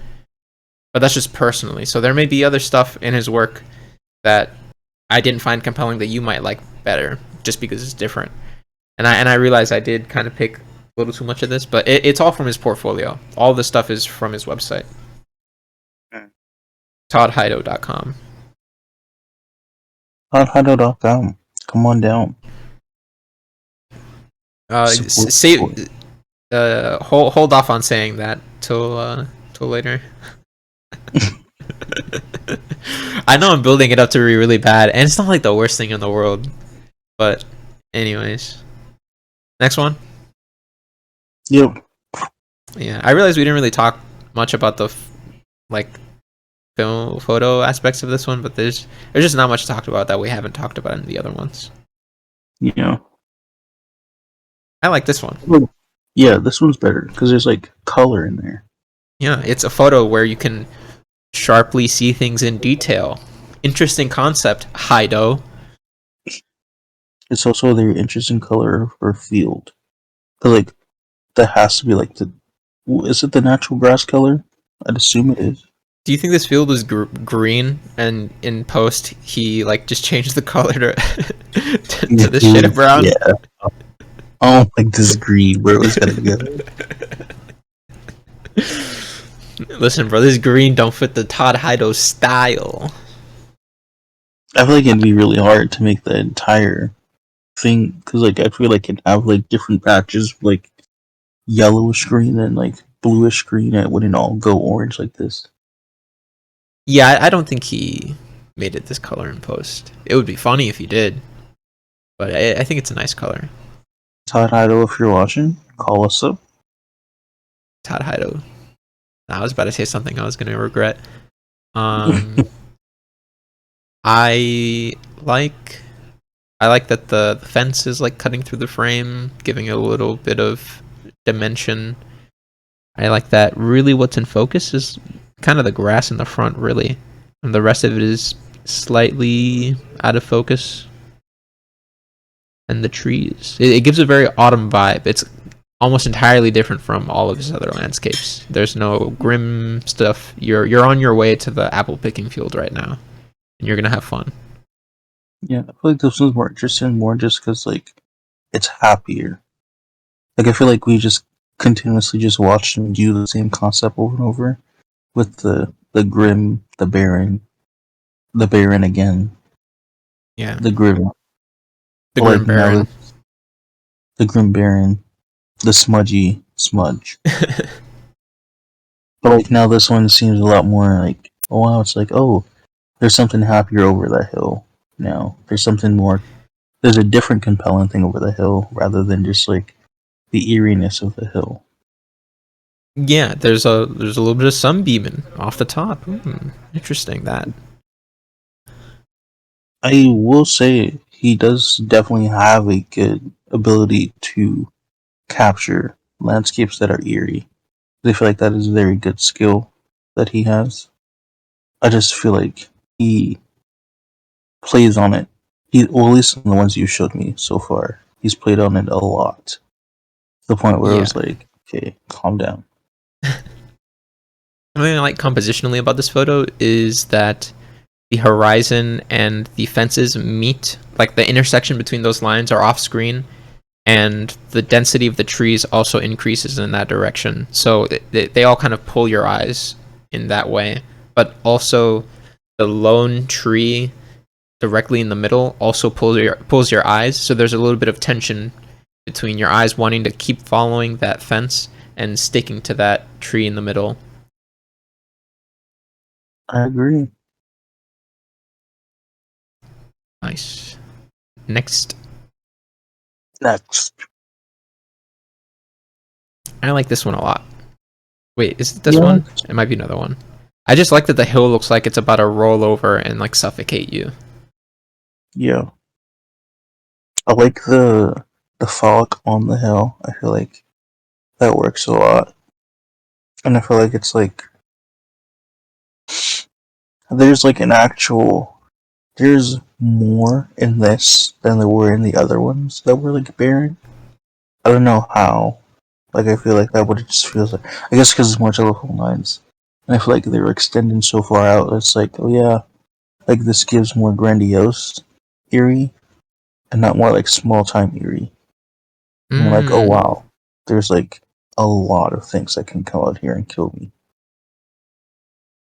But that's just personally. So there may be other stuff in his work that I didn't find compelling that you might like better just because it's different. And I realized I did kind of pick a little too much of this, but it's all from his portfolio. All the stuff is from his website. ToddHido.com. Hothido.com. Come on down. Support. Support. Say hold off on saying that till later. I know I'm building it up to be really bad, and it's not like the worst thing in the world. But anyways, next one. Yep. Yeah, I realized we didn't really talk much about the like film photo aspects of this one, but there's just not much talked about that we haven't talked about in the other ones. Yeah. I like this one. Yeah, this one's better because there's like color in there. Yeah, it's a photo where you can sharply see things in detail. Interesting concept, Hido. It's also a very interesting color for field. Cause like that has to be like the. Is it the natural grass color? I'd assume it is. Do you think this field was green, and in post he like just changed the color to to the shade of brown? Yeah. I don't like this green where it was gonna go. Listen, bro, this green don't fit the Todd Hido style. I feel like it'd be really hard to make the entire thing because, like, I feel like it'd have like different patches, like yellowish green and like bluish green. And it wouldn't all go orange like this. Yeah, I don't think he made it this color in post. It would be funny if he did, but I think it's a nice color. Todd Hido, if you're watching, call us up. Todd Hido. I was about to say something I was going to regret. Um, I like that the fence is like cutting through the frame, giving it a little bit of dimension. I like that. Really, what's in focus is kind of the grass in the front, really, and the rest of it is slightly out of focus. And the trees, it gives a very autumn vibe. It's almost entirely different from all of his other landscapes. There's no grim stuff. You're on your way to the apple picking field right now, and you're gonna have fun. Yeah, I feel like this one's more interesting, more just because like it's happier. Like I feel like we just continuously just watched him do the same concept over and over with the grim, the barren again, Yeah, the grim, the but like Grim now Baron. the grim barren, the smudgy smudge. But like now this one seems a lot more like, oh wow, it's like, oh, there's something happier over that hill now. There's something more. There's a different compelling thing over the hill rather than just like the eeriness of the hill. Yeah, there's a little bit of sunbeaming off the top. Interesting that. I will say he does definitely have a good ability to capture landscapes that are eerie. I feel like that is a very good skill that he has. I just feel like he plays on it. Well, at least in the ones you showed me so far, he's played on it a lot. To the point where it Yeah, was like, okay, calm down. something I like compositionally about this photo is that the horizon and the fences meet. Like the intersection between those lines are off screen, and the density of the trees also increases in that direction. So they all kind of pull your eyes in that way. But also, the lone tree directly in the middle also pulls your eyes. So there's a little bit of tension between your eyes wanting to keep following that fence and sticking to that tree in the middle. I agree. Nice. Next, Next. I like this one a lot. Wait, is it this Yeah, one? It might be another one. I just like that the hill looks like it's about to roll over and like suffocate you. yeah. I like the fog on the hill. I feel like that works a lot. And I feel like it's like there's like an actual there's more in this than there were in the other ones that were like barren. I don't know how. Like I feel like that would just feels like I guess because it's more telephone lines, and I feel like they were extending so far out. It's like oh yeah, like this gives more grandiose eerie, and not more like small time eerie. More like oh Mm, wow, there's like a lot of things that can come out here and kill me.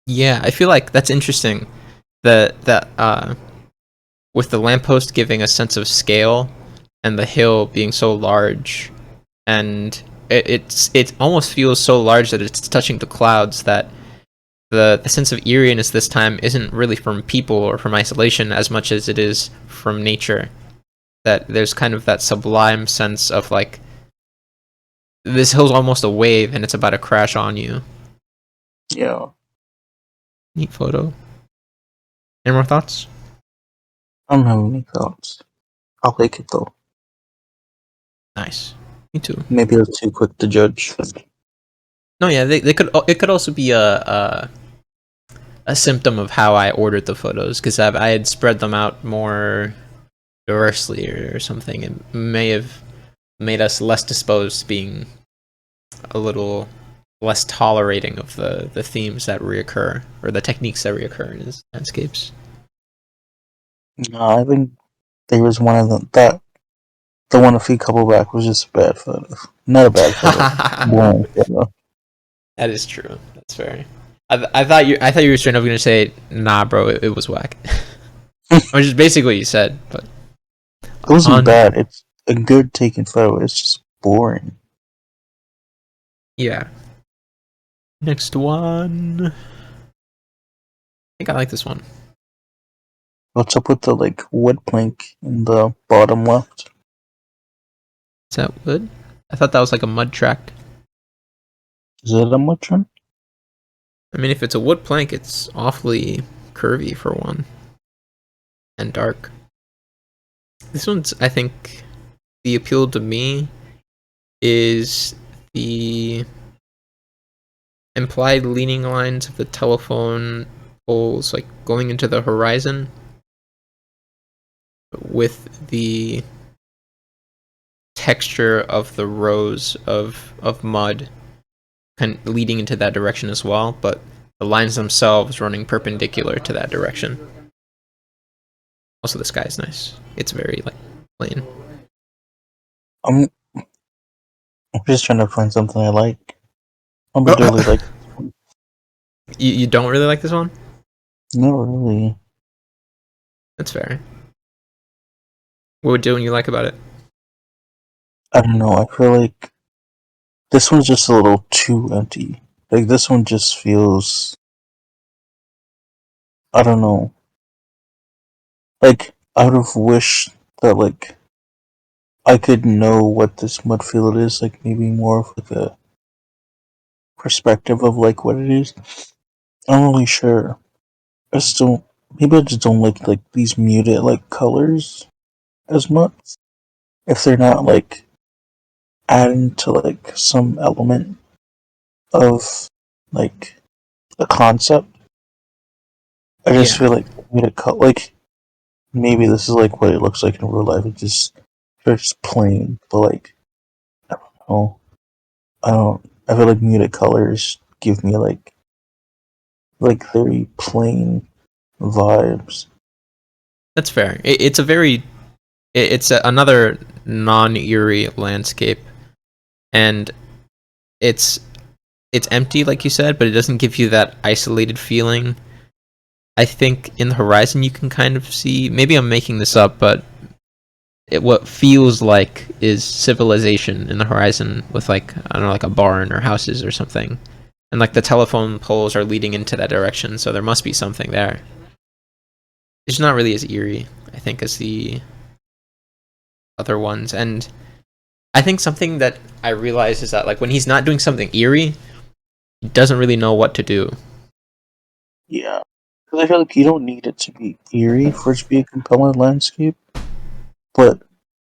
yeah, I feel like that's interesting. That with the lamppost giving a sense of scale and the hill being so large, and it almost feels so large that it's touching the clouds, that the sense of eeriness this time isn't really from people or from isolation as much as it is from nature. That there's kind of that sublime sense of like this hill's almost a wave and it's about to crash on you. Yeah, Neat photo. Any more thoughts? I don't have any thoughts. I'll like it though. Nice. Me too. Maybe it's too quick to judge. No, yeah, they could. It could also be a symptom of how I ordered the photos, because I had spread them out more diversely or something. It may have made us less disposed to being a little less tolerating of the themes that reoccur or the techniques that reoccur in his landscapes. No, I think there was one of them that the one a few couple back was just a bad photo. Not a bad photo. Boring photo. That is true. That's fair. I thought you were straight up gonna say, nah, bro, it was whack, which is basically what you said. But It wasn't on bad. It's a good taken photo. It's just boring. yeah, next one. I think I like this one. What's up with the like wood plank in the bottom left? Is that wood? I thought that was like a mud track. Is it a mud trim? I mean, if it's a wood plank, it's awfully curvy for one and dark. This one's, I think, the appeal to me is the implied leaning lines of the telephone poles, like going into the horizon, with the texture of the rows of mud kind of leading into that direction as well, but the lines themselves running perpendicular to that direction. Also, the sky is nice. It's very like plain. I'm just trying to find something I like. I'm really like You don't really like this one? not really. That's fair. What don't you like about it? I don't know. I feel like this one's just a little too empty. Like this one just feels. I don't know. Like I would have wished that like I could know what this mud field is. Like maybe more of like a perspective of like what it is. I'm not really sure. I just don't. Maybe I just don't like these muted like colors as much. If they're not like adding to like some element of like a concept. I just Yeah, feel like muted color. Like maybe this is like what it looks like in real life. It's just plain, but like oh, I don't. I feel like muted colors give me like very plain vibes. that's fair. It's a very it's another non-eerie landscape, and it's it's empty, like you said, but it doesn't give you that isolated feeling. I think in the horizon you can kind of see. Maybe I'm making this up, but what feels like is civilization in the horizon with like I don't know, like a barn or houses or something, and like the telephone poles are leading into that direction, so there must be something there. It's not really as eerie, I think, as the other ones, and I think something that I realize is that like when he's not doing something eerie, he doesn't really know what to do. Yeah, because I feel like you don't need it to be eerie for it to be a compelling landscape, but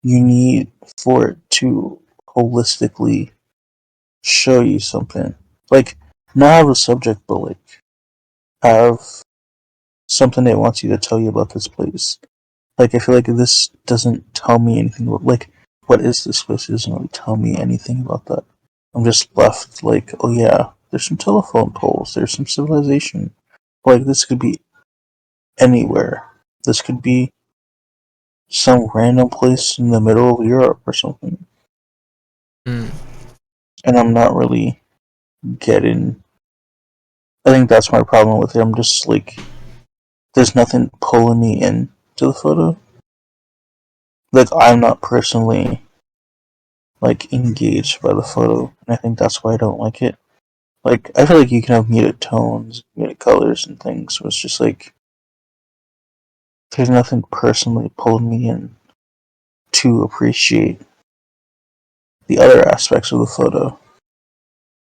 you need for it to holistically show you something. Like, not have a subject, but like have something that wants you to tell you about this place. Like, I feel like this doesn't tell me anything about, like, what is this place? It doesn't really tell me anything about that. I'm just left like, oh yeah, there's some telephone poles, there's some civilization. Like, this could be anywhere. This could be some random place in the middle of Europe or something. Mm. And I'm not really getting. I think that's my problem with it. I'm just like, there's nothing pulling me in to the photo. Like, I'm not personally like engaged by the photo, and I think that's why I don't like it. Like, I feel like you can have muted tones, muted colors, and things. So it's just like there's nothing personally pulling me in to appreciate the other aspects of the photo.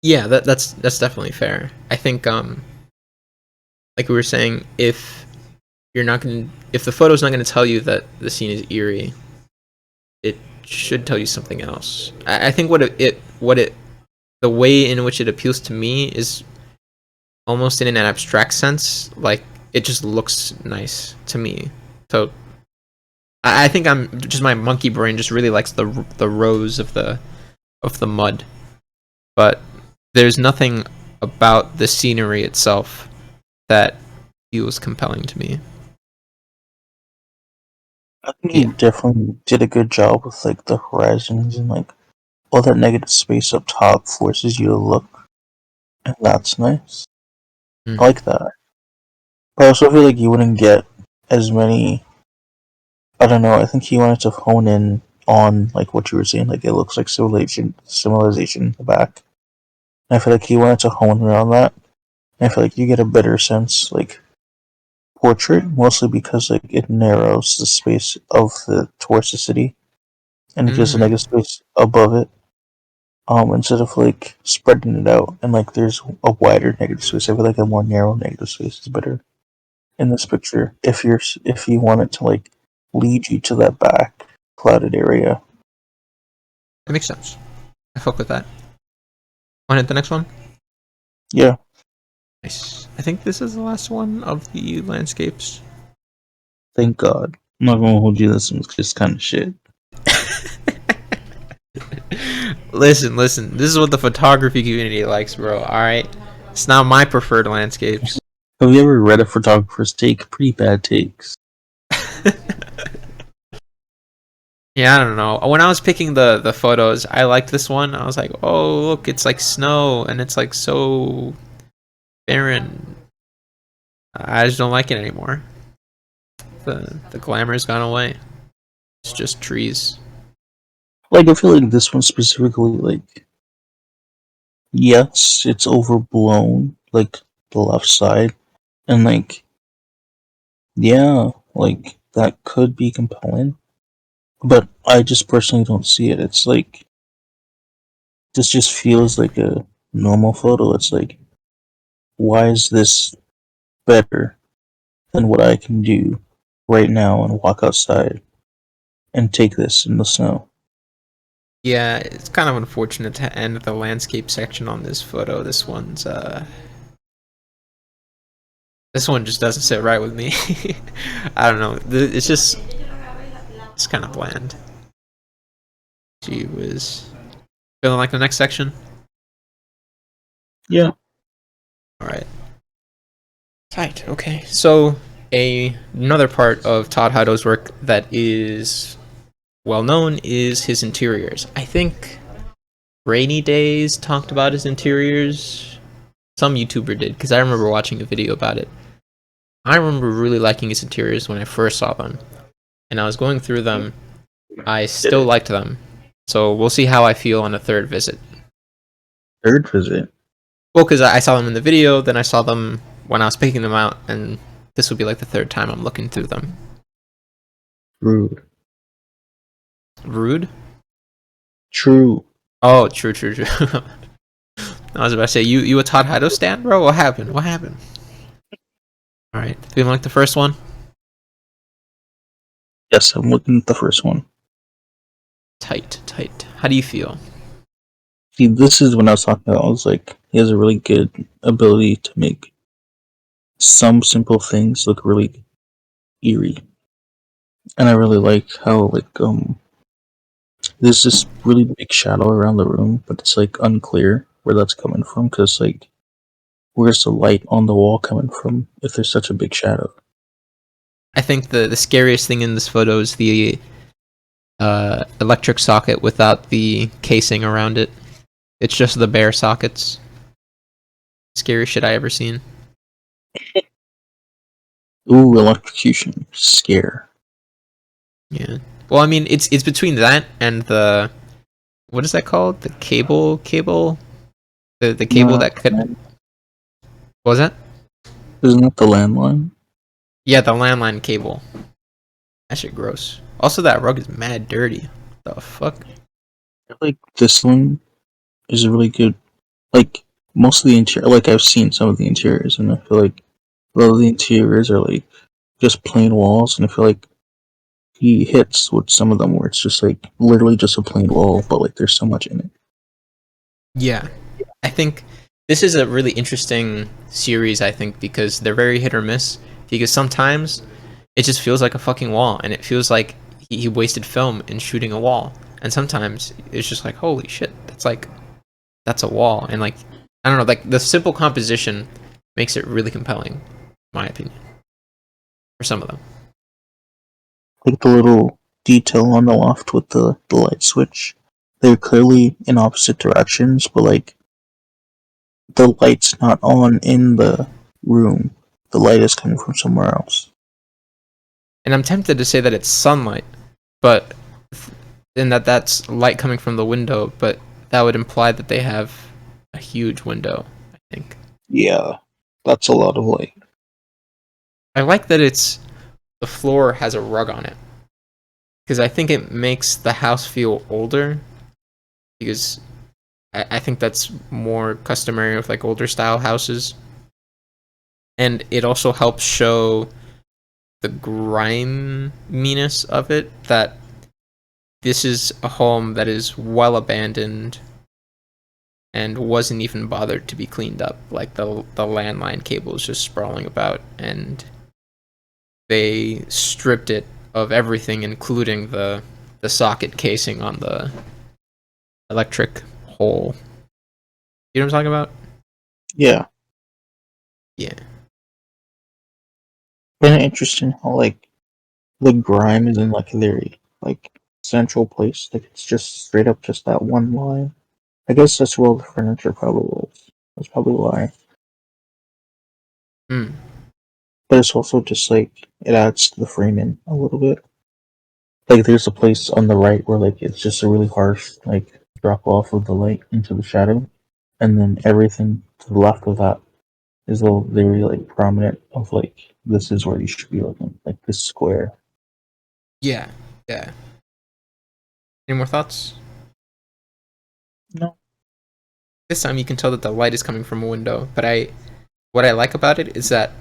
Yeah, that's definitely fair. I think like we were saying, if the photo's not gonna tell you that the scene is eerie, it should tell you something else. I think the way in which it appeals to me is almost in an abstract sense. Like it just looks nice to me. So I think I'm just my monkey brain just really likes the rows of the mud. But there's nothing about the scenery itself that feels compelling to me. I think he Yeah. definitely did a good job with like the horizons and like all that negative space up top forces you to look, and that's nice. I Mm. like that. But I also feel like you wouldn't get as many. I don't know. I think he wanted to hone in on like what you were saying. Like it looks like civilization in the back. And I feel like he wanted to hone in on that. And I feel like you get a better sense like portrait, mostly because like it narrows the space of the towards the city, and it gives a Mm. negative space above it. Instead of like spreading it out and like there's a wider negative space, I feel like a more narrow negative space is better in this picture. If you want it to like lead you to that back clouded area. That makes sense. I fuck with that. Want to hit the next one? Yeah, Nice. I think this is the last one of the landscapes. thank God. I'm not gonna hold you. This one's just kind of shit. Listen. This is what the photography community likes, bro. All right. It's not my preferred landscapes. Have you ever read a photographer's take? Pretty bad takes. Yeah, I don't know. When I was picking the photos, I liked this one. I was like, oh look, it's like snow and it's like so barren. I just don't like it anymore. The glamour's gone away. It's just trees. Like I feel like this one specifically, like yes, it's overblown, like the left side, and like yeah, like that could be compelling, but I just personally don't see it. It's like this just feels like a normal photo. It's like why is this better than what I can do right now and walk outside and take this in the snow? Yeah, it's kind of unfortunate to end the landscape section on this photo. This one just doesn't sit right with me. I don't know. It's kind of bland. Gee whiz. Feeling like the next section? Yeah, All right. Tight. Okay. So another part of Todd Hido's work that is well known is his interiors. I think Rainy Days talked about his interiors. Some YouTuber did because I remember watching a video about it. I remember really liking his interiors when I first saw them, and I was going through them. I did still it. liked them, so we'll see how I feel on a third visit. Third visit. Well, because I saw them in the video, then I saw them when I was picking them out, and this will be like the third time I'm looking through them. Rude. Rude? True. Oh, true. I was about to say, you a Todd Hido stan, bro? What happened? All right, feeling like the first one. Yes, I'm looking at the first one. Tight. How do you feel? See, this is when I was talking about. I was like, he has a really good ability to make some simple things look really eerie, and I really like how there's this really big shadow around the room, but it's like unclear where that's coming from because like where's the light on the wall coming from if there's such a big shadow? I think the scariest thing in this photo is the electric socket without the casing around it. It's just the bare sockets. Scariest shit I ever seen. Ooh, electrocution, scare. Yeah. Well, I mean, it's between that and the what is that called? The cable. The cable No, that could. What was that? isn't that the landline? Yeah, the landline cable. That shit gross. Also, that rug is mad dirty. The fuck? I feel like this one is a really good. Like most of the interior, like I've seen some of the interiors, and I feel like a lot of the interiors are like just plain walls, and I feel like he hits with some of them where it's just like literally just a plain wall, but like there's so much in it. Yeah. I think this is a really interesting series, I think, because they're very hit or miss. Because sometimes it just feels like a fucking wall, and it feels like he wasted film in shooting a wall. And sometimes it's just like, holy shit, that's a wall. And like, I don't know, like the simple composition makes it really compelling, in my opinion, for some of them. Like the little detail on the loft with the light switch. They're clearly in opposite directions, but like the light's not on in the room. The light is coming from somewhere else. And I'm tempted to say that it's sunlight, but and that's light coming from the window, but that would imply that they have a huge window, I think. Yeah, that's a lot of light. I like that it's the floor has a rug on it because I think it makes the house feel older because I think that's more customary with like older style houses, and it also helps show the griminess of it, that this is a home that is well abandoned and wasn't even bothered to be cleaned up. Like the landline cable is just sprawling about, and they stripped it of everything, including the socket casing on the electric hole. You know what I'm talking about? Yeah, Yeah. kind of interesting how like the grime is in like a very like central place. Like it's just straight up just that one line. I guess that's where all the furniture probably was. That's probably why. Mm. But it's also just like it adds to the framing a little bit. Like there's a place on the right where like it's just a really harsh like drop off of the light into the shadow, and then everything to the left of that is all very like prominent of like this is where you should be looking, like this square. Yeah. Yeah. Any more thoughts? No. This time you can tell that the light is coming from a window, but what I like about it is that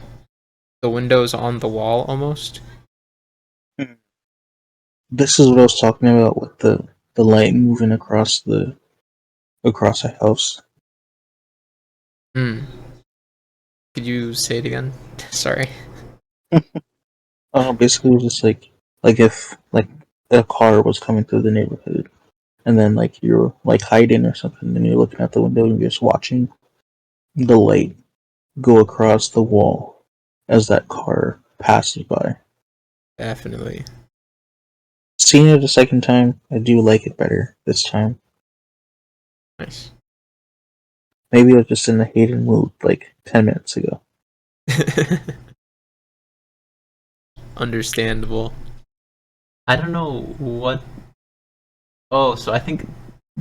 the window is on the wall almost. This is what I was talking about with the light moving across a house. Hmm. Could you say it again? Sorry. Basically, it was just like if like a car was coming through the neighborhood, and then like you're like hiding or something, and you're looking out the window and you're just watching the light go across the wall as that car passes by. Definitely. Seeing it a second time, I do like it better this time. Nice. Maybe I was just in a hated mood like 10 minutes ago. Understandable. I don't know what. Oh, so I think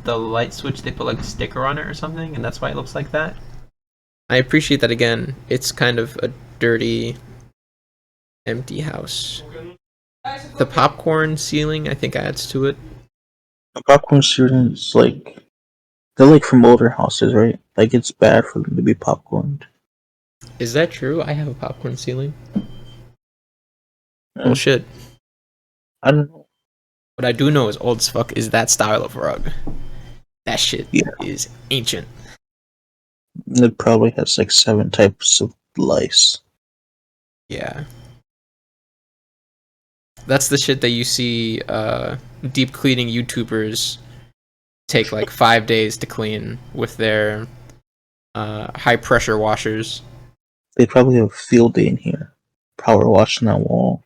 the light switch, they put like a sticker on it or something, and that's why it looks like that. I appreciate that again. It's kind of a dirty, empty house. The popcorn ceiling, I think, adds to it. The popcorn students they're like from older houses, right? Like it's bad for them to be popcorned. Is that true? I have a popcorn ceiling. Uh, Bullshit. I don't know. What I do know is old as fuck is that style of rug. That shit Yeah, is ancient. it probably has like 7 types of lice. Yeah. That's the shit that you see deep cleaning YouTubers take like 5 days to clean with their high pressure washers. They probably have a field day in here, power washing that wall.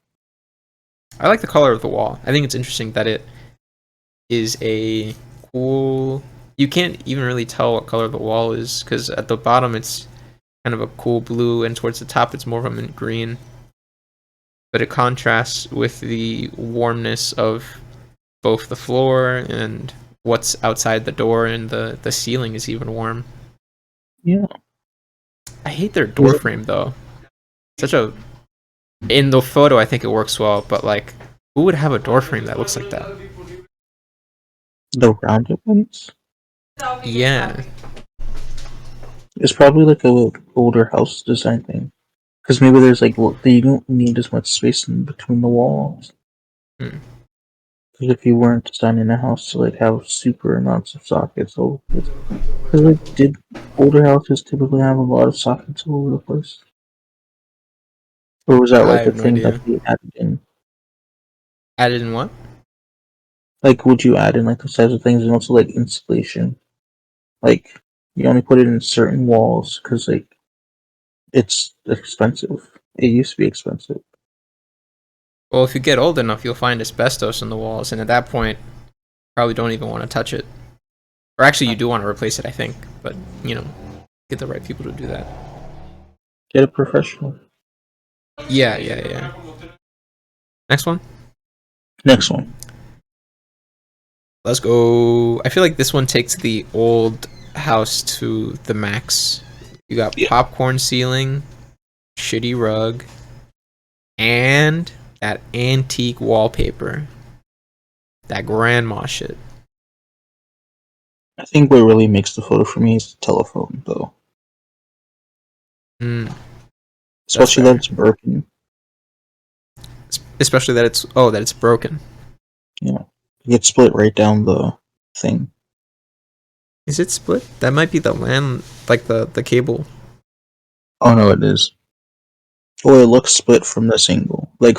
I like the color of the wall. I think it's interesting that it is a cool. You can't even really tell what color the wall is because at the bottom it's kind of a cool blue, and towards the top it's more of a mint green. But it contrasts with the warmness of both the floor and what's outside the door, and the ceiling is even warm. Yeah, I hate their door frame though. Such a In the photo I think it works well, but like who would have a door frame that looks like that? the rounded ones. Yeah. It's probably like a older house design thing. Because maybe there's like you don't need as much space in between the walls. Hmm. Because if you weren't designing a house to like have super amounts of sockets all over the place. Because like did older houses typically have a lot of sockets all over the place? Or was that I like a have no thing that idea. they added in? Added in what? Like would you add in like those types of things and also like insulation? Like You only put it in certain walls because like it's expensive. It used to be expensive. Well, if you get old enough, you'll find asbestos in the walls, and at that point, probably don't even want to touch it. Or actually, you do want to replace it, I think. But get the right people to do that. Get a professional. Yeah. Next one. Next one. Let's go. I feel like this one takes the old house to the max. You got popcorn ceiling, shitty rug, and that antique wallpaper. That grandma shit. I think what really makes the photo for me is the telephone, though. Especially that it's broken. Especially that it's broken. Yeah. You get split right down the thing. Is it split? That might be the LAN, like the cable. Oh no, it is. Or it looks split from this angle. Like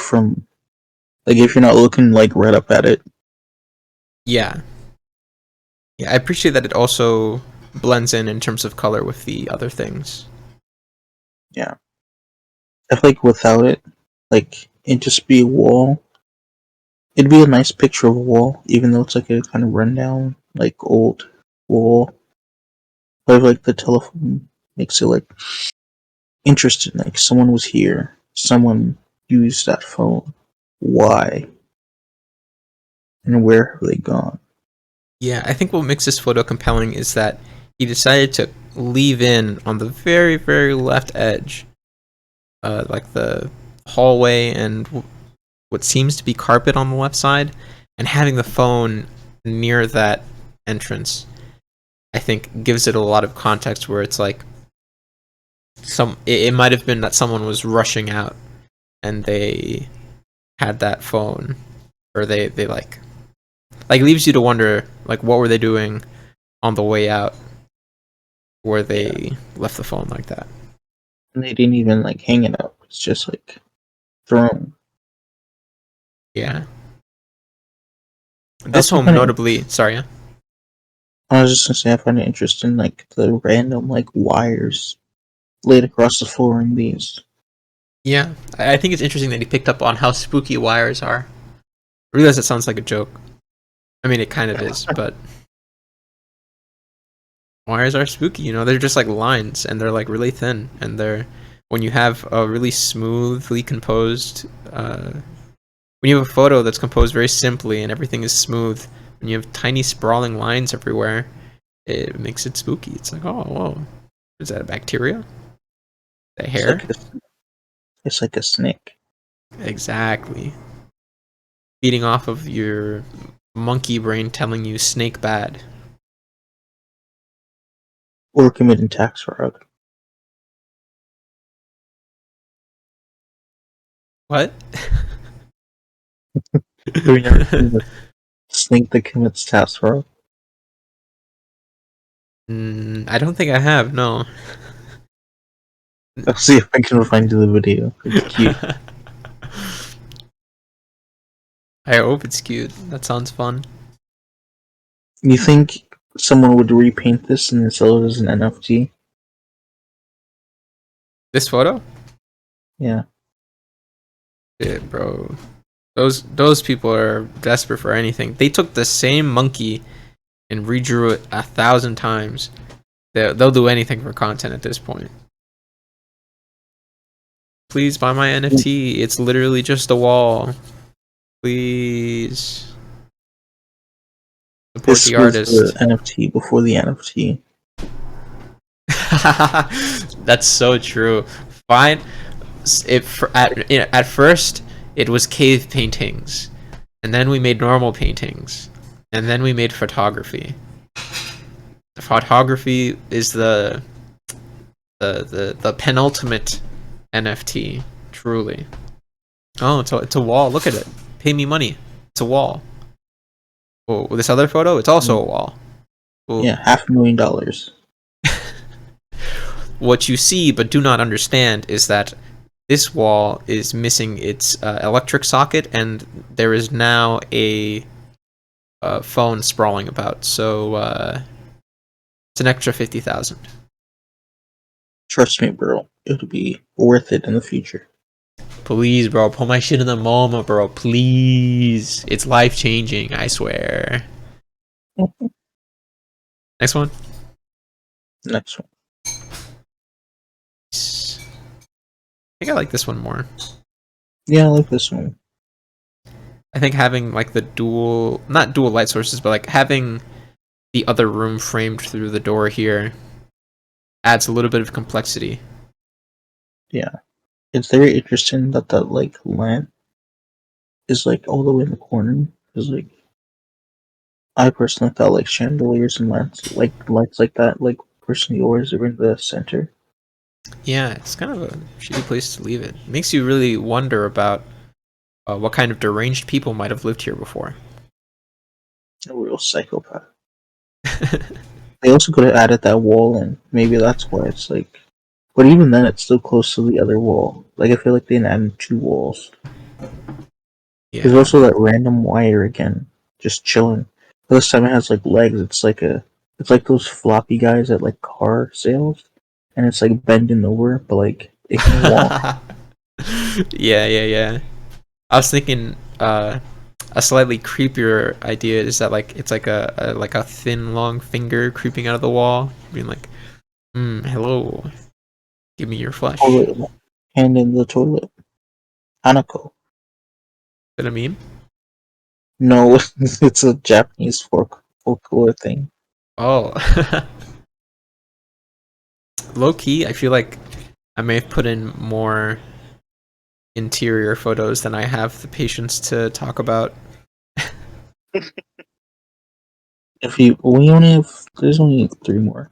if you're not looking like right up at it. Yeah. Yeah, I appreciate that it also blends in terms of color with the other things. Yeah. I feel like without it, like it'd just be a wall. It'd be a nice picture of a wall, even though it's like a kind of rundown, like old wall. But like the telephone makes it like interesting. Like someone was here, someone used that phone. Why? And where have they gone? Yeah, I think what makes this photo compelling is that he decided to leave in on the very, very left edge, like the hallway and what seems to be carpet on the left side, and having the phone near that entrance, I think gives it a lot of context where it's like it might have been that someone was rushing out and they had that phone, or they like leaves you to wonder like what were they doing on the way out where they left the phone like that. And they didn't even like hang it up. It's just like thrown. Yeah. This home notably, sorry, yeah. I was just gonna say I find it interesting, like the random like wires laid across the floor in these. Yeah, I think it's interesting that he picked up on how spooky wires are. I realize that sounds like a joke. I mean, it kind of is, but wires are spooky. They're just like lines, and they're like really thin, and they're when you have a really smoothly composed, when you have a photo that's composed very simply and everything is smooth, when you have tiny sprawling lines everywhere, it makes it spooky. It's like, oh, whoa, is that a bacteria? The hair? It's like a snake. Exactly. Feeding off of your monkey brain telling you snake bad. Or committing tax fraud. What? Snake that commits tax fraud. I don't think I have, no. I'll see if I can find you the video. It's cute. I hope it's cute. That sounds fun. You think someone would repaint this and sell it as an NFT? This photo? Yeah. Yeah, bro. Those people are desperate for anything. They took the same monkey and redrew it 1,000 times. They'll do anything for content at this point. Please buy my NFT. It's literally just a wall. Please support the artist. The NFT before the NFT. That's so true. Fine. At first it was cave paintings, and then we made normal paintings, and then we made photography. The photography is the penultimate NFT, truly. Oh, it's a wall. Look at it. Pay me money. It's a wall. Oh, this other photo, it's also a wall. Ooh. Yeah, $500,000. What you see but do not understand is that this wall is missing its electric socket, and there is now a phone sprawling about. So It's an extra 50,000. Trust me, bro. It'll be worth it in the future. Please, bro, put my shit in the MoMA, bro. Please. It's life changing, I swear. Next one. Next one. I think I like this one more. Yeah, I like this one. I think having like the dual, not dual light sources, but like having the other room framed through the door here adds a little bit of complexity. Yeah. It's very interesting that that like lamp is like all the way in the corner. Because like I personally thought like chandeliers and lights like that, like personally always are in the center. Yeah, it's kind of a shitty place to leave it. Makes you really wonder about what kind of deranged people might have lived here before. A real psychopath. They also could have added that wall in. Maybe that's why it's like. But even then, it's still close to the other wall. Like I feel like they added two walls. There's Yeah. also that random wire again, just chilling. But this time it has like legs. It's like those floppy guys at like car sales, and it's like bending over, but like it can walk. Yeah. I was thinking a slightly creepier idea is that like it's like a thin long finger creeping out of the wall, being like, hello, give me your flesh. Is Toilet, hand in the toilet. Hanako. that a meme? No, it's a Japanese folklore thing. Oh. Low key, I feel like I may have put in more interior photos than I have the patience to talk about. If you, we only have, there's only three more.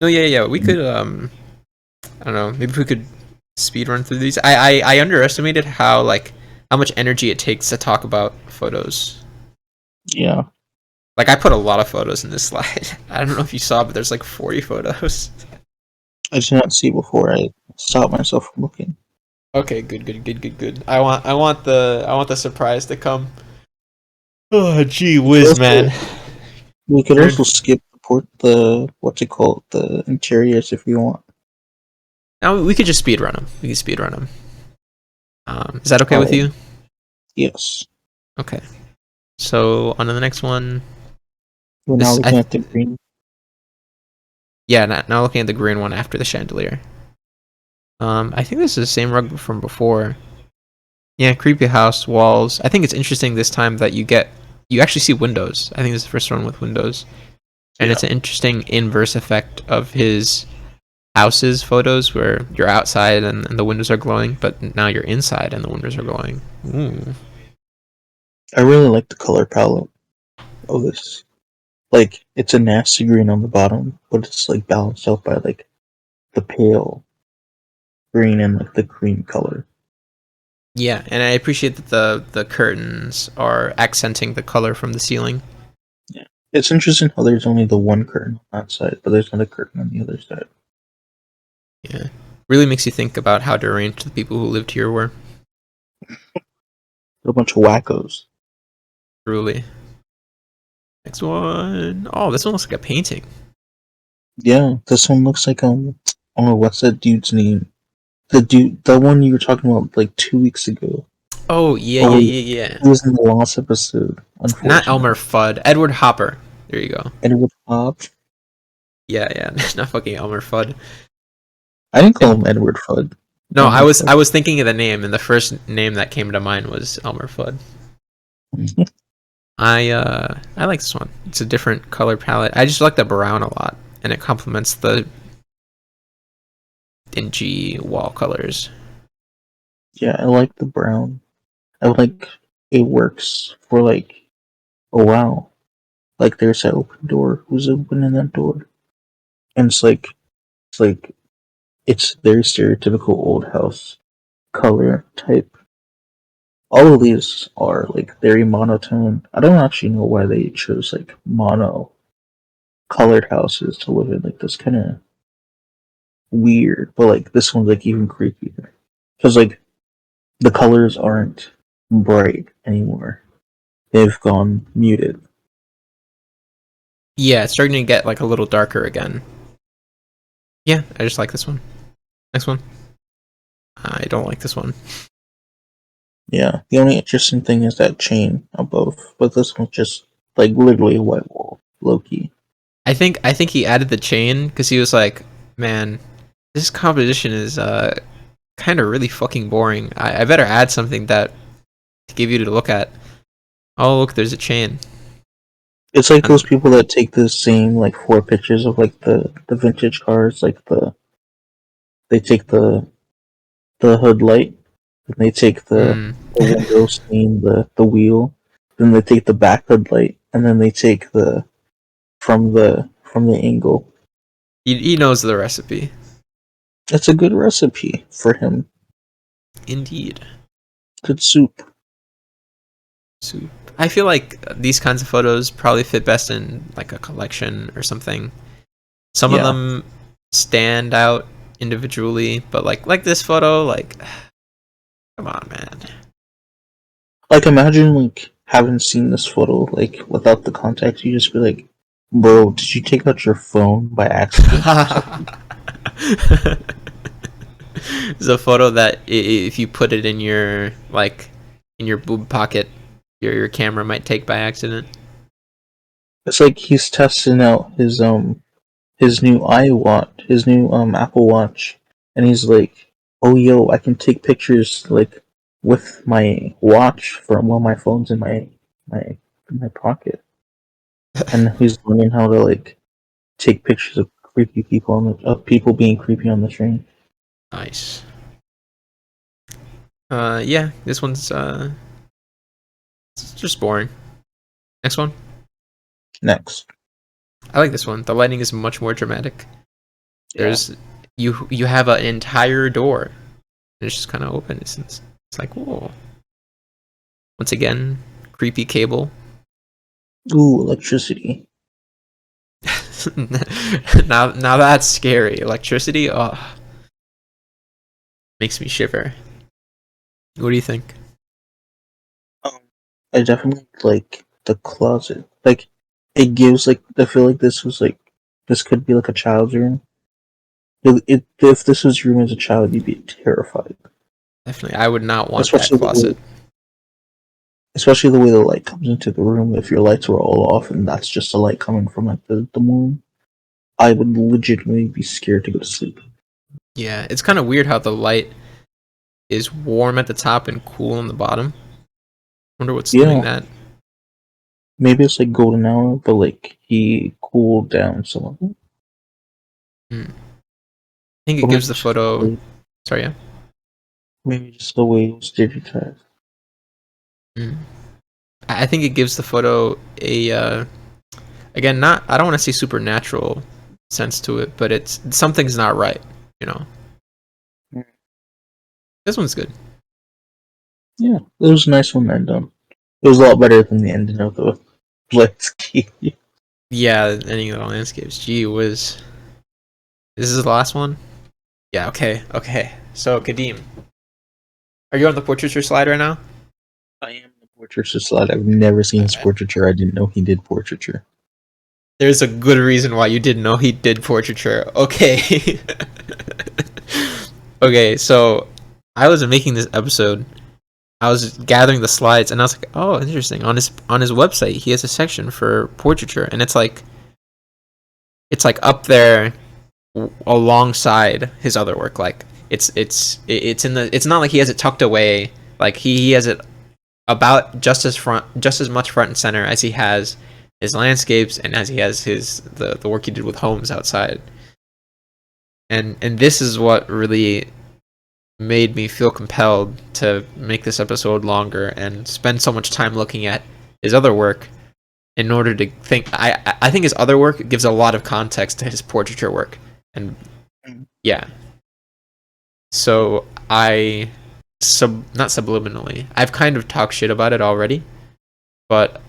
No, yeah. We could I don't know, maybe we could speed run through these. I underestimated how much energy it takes to talk about photos. Yeah, Like I put a lot of photos in this slide. I don't know if you saw, but there's like 40 photos. I did not see before I stopped myself from looking. Okay, good. I want the surprise to come. Oh, gee We could whiz, also, man. we could We're in, also skip the what's it called, the interiors if you want. now we could just speed run them. We can speed run them. Is that okay with Alright, you? yes. Okay. So on to the next one. We're now This looking at the green. Yeah. Now looking at the green one after the chandelier. I think this is the same rug from before. Yeah, creepy house walls. I think it's interesting this time that you actually see windows. I think this is the first one with windows, and Yeah, it's an interesting inverse effect of his house's photos where you're outside and the windows are glowing, but now you're inside and the windows are glowing. Ooh. I really like the color palette of this. Like, it's a nasty green on the bottom, but it's like balanced out by like the pale green and like the cream color. Yeah, and I appreciate that the curtains are accenting the color from the ceiling. Yeah, it's interesting how there's only the one curtain on that side, but there's not a curtain on the other side. Yeah, really makes you think about how deranged the people who lived here were. A bunch of wackos. Truly. Next one. Oh, this one looks like a painting. Yeah, this one looks like oh, what's that dude's name? The one you were talking about like 2 weeks ago. Oh Oh wait, yeah. he was in the last episode. Not Elmer Unfortunately, Fudd. Edward Hopper. There you go. Edward Pop. Yeah. Not fucking Elmer Fudd. I didn't call And him Edward Fudd. no, Elmer I Fudd. was thinking of the name, and the first name that came to mind was Elmer Fudd. I like this one. It's a different color palette. I just like the brown a lot, and it complements the dingy wall colors. Yeah, I like the brown. I like it works for like, oh wow, like there's that open door. Who's opening that door? And it's like it's very stereotypical old house color type. All of these are like very monotone. I don't actually know why they chose like mono colored houses to live in. Like that's kind of weird, but like this one's like even creepier because like the colors aren't bright anymore. They've gone muted. Yeah, it's starting to get like a little darker again. Yeah, I just like this one. Next one. I don't like this one. Yeah, the only interesting thing is that chain above, but this one's just like literally a white wall, low key. I think he added the chain because he was like, man, this composition is kind of really fucking boring. I better add something that to give you to look at. Oh look, there's a chain. It's like those And people that take the same like four pictures of like the vintage cars, like they take the hood light, then they take mm, the window screen, the wheel, then they take the back hood light, and then they take the from the angle. he knows the recipe. It's a good recipe for him. Indeed. Good soup. So I feel like these kinds of photos probably fit best in like a collection or something. Some of Yeah. them stand out individually, but like this photo, like come on, man. Like imagine like having seen this photo like without the context, you just be like, "Bro, did you take out your phone by accident or something?" It's a photo that if you put it in your like in your boob pocket, your camera might take by accident. It's like he's testing out his new iWatch, his new Apple Watch, and he's like, "Oh yo, I can take pictures like with my watch from while my phone's my in my pocket." And he's learning how to like take pictures of creepy people of people being creepy on the train. Nice. Yeah, this one's it's just boring. Next one. Next, I like this one. The lighting is much more dramatic. yeah, There's you have an entire door, and it's just kind of open. It's like whoa. Once again, creepy cable. ooh, electricity. Now that's scary. Electricity. Oh, makes me shiver. What do you think? Um, I definitely like the closet. Like, it gives like I feel like this was like this could be like a child's room. If this was your room as a child, you'd be terrified. Definitely, I would not want that Especially the way, closet. especially the way the light comes into the room. If your lights were all off and that's just a light coming from like the moon, I would legitimately be scared to go to sleep. Yeah, it's kind of weird how the light is warm at the top and cool on the bottom. Wonder what's doing Yeah, that. maybe it's like golden hour, but like he cooled down some of it. Hmm. I think it Or gives the photo. way, Sorry, yeah. maybe just the way it was digitized. Hmm. I think it gives the photo a again not. I don't want to say supernatural sense to it, but it's something's not right. You know, this one's good. Yeah, it was a nice one and it was a lot better than the ending of the Let's Keep. Yeah, ending of the landscapes. Gee whiz. This is the last one. Yeah. Okay. Okay. So Kadeem, are you on the portraiture slide right now? I am the portraiture slide. I've never seen his Alright. portraiture. I didn't know he did portraiture. There's a good reason why you didn't know he did portraiture. Okay. Okay, so I was making this episode. I was gathering the slides, and I was like, "Oh, interesting." On his website, he has a section for portraiture, and it's like up there alongside his other work. Like it's in the. It's not like he has it tucked away. Like he has it about just as much front and center as he has his landscapes and as he has the work he did with homes outside. And this is what really made me feel compelled to make this episode longer and spend so much time looking at his other work in order to think. I think his other work gives a lot of context to his portraiture work, and yeah. So I not subliminally. I've kind of talked shit about it already, but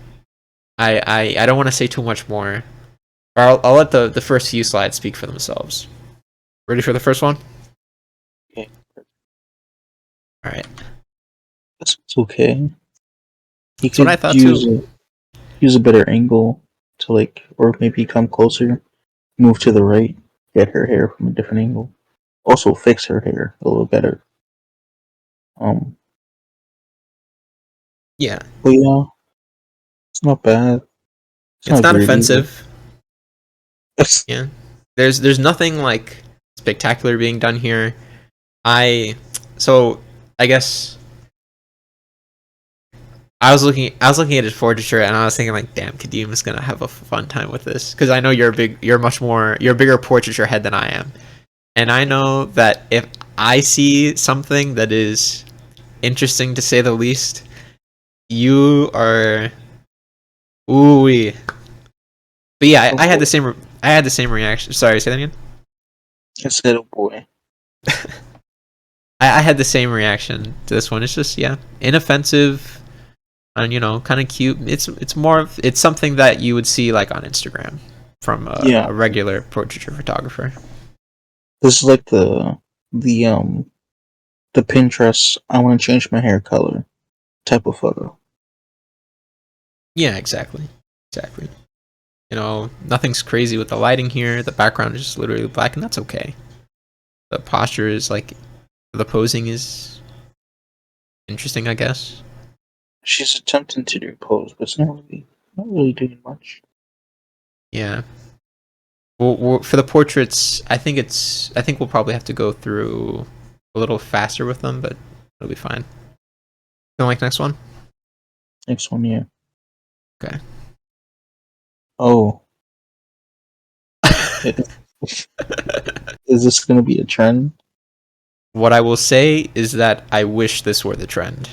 I don't want to say too much more. Or I'll let the first few slides speak for themselves. Ready for the first one? Okay, All right. that's okay. He That's what I could thought too. use a better angle to like, or maybe come closer, move to the right, get her hair from a different angle. Also fix her hair a little better. Um, Yeah, but yeah, it's not bad. It's it's not not great either. offensive. Yeah, there's nothing like spectacular being done here. I so I guess I was looking at his portraiture and I was thinking like, damn, Kadeem is gonna have a fun time with this because I know you're a bigger portraiture head than I am, and I know that if I see something that is interesting to say the least, you are ooh. But yeah, Oh I had boy. the same. I had the same reaction. Sorry, say that again. I said, oh boy. I had the same reaction to this one. It's just yeah, inoffensive and kind of cute. It's more of it's something that you would see like on Instagram from Yeah, a regular portraiture photographer. this is like the the Pinterest. I want to change my hair color type of photo. Yeah, exactly, exactly. Nothing's crazy with the lighting here. The background is just literally black, and that's okay. The posture is like the posing is interesting, I guess. She's attempting to do pose, but it's not really doing much. Yeah. Well, for the portraits, I think we'll probably have to go through a little faster with them, but it'll be fine. Feeling like next one? Next one, yeah. Okay. Oh, it, is this gonna be a trend? What I will say is that I wish this were the trend.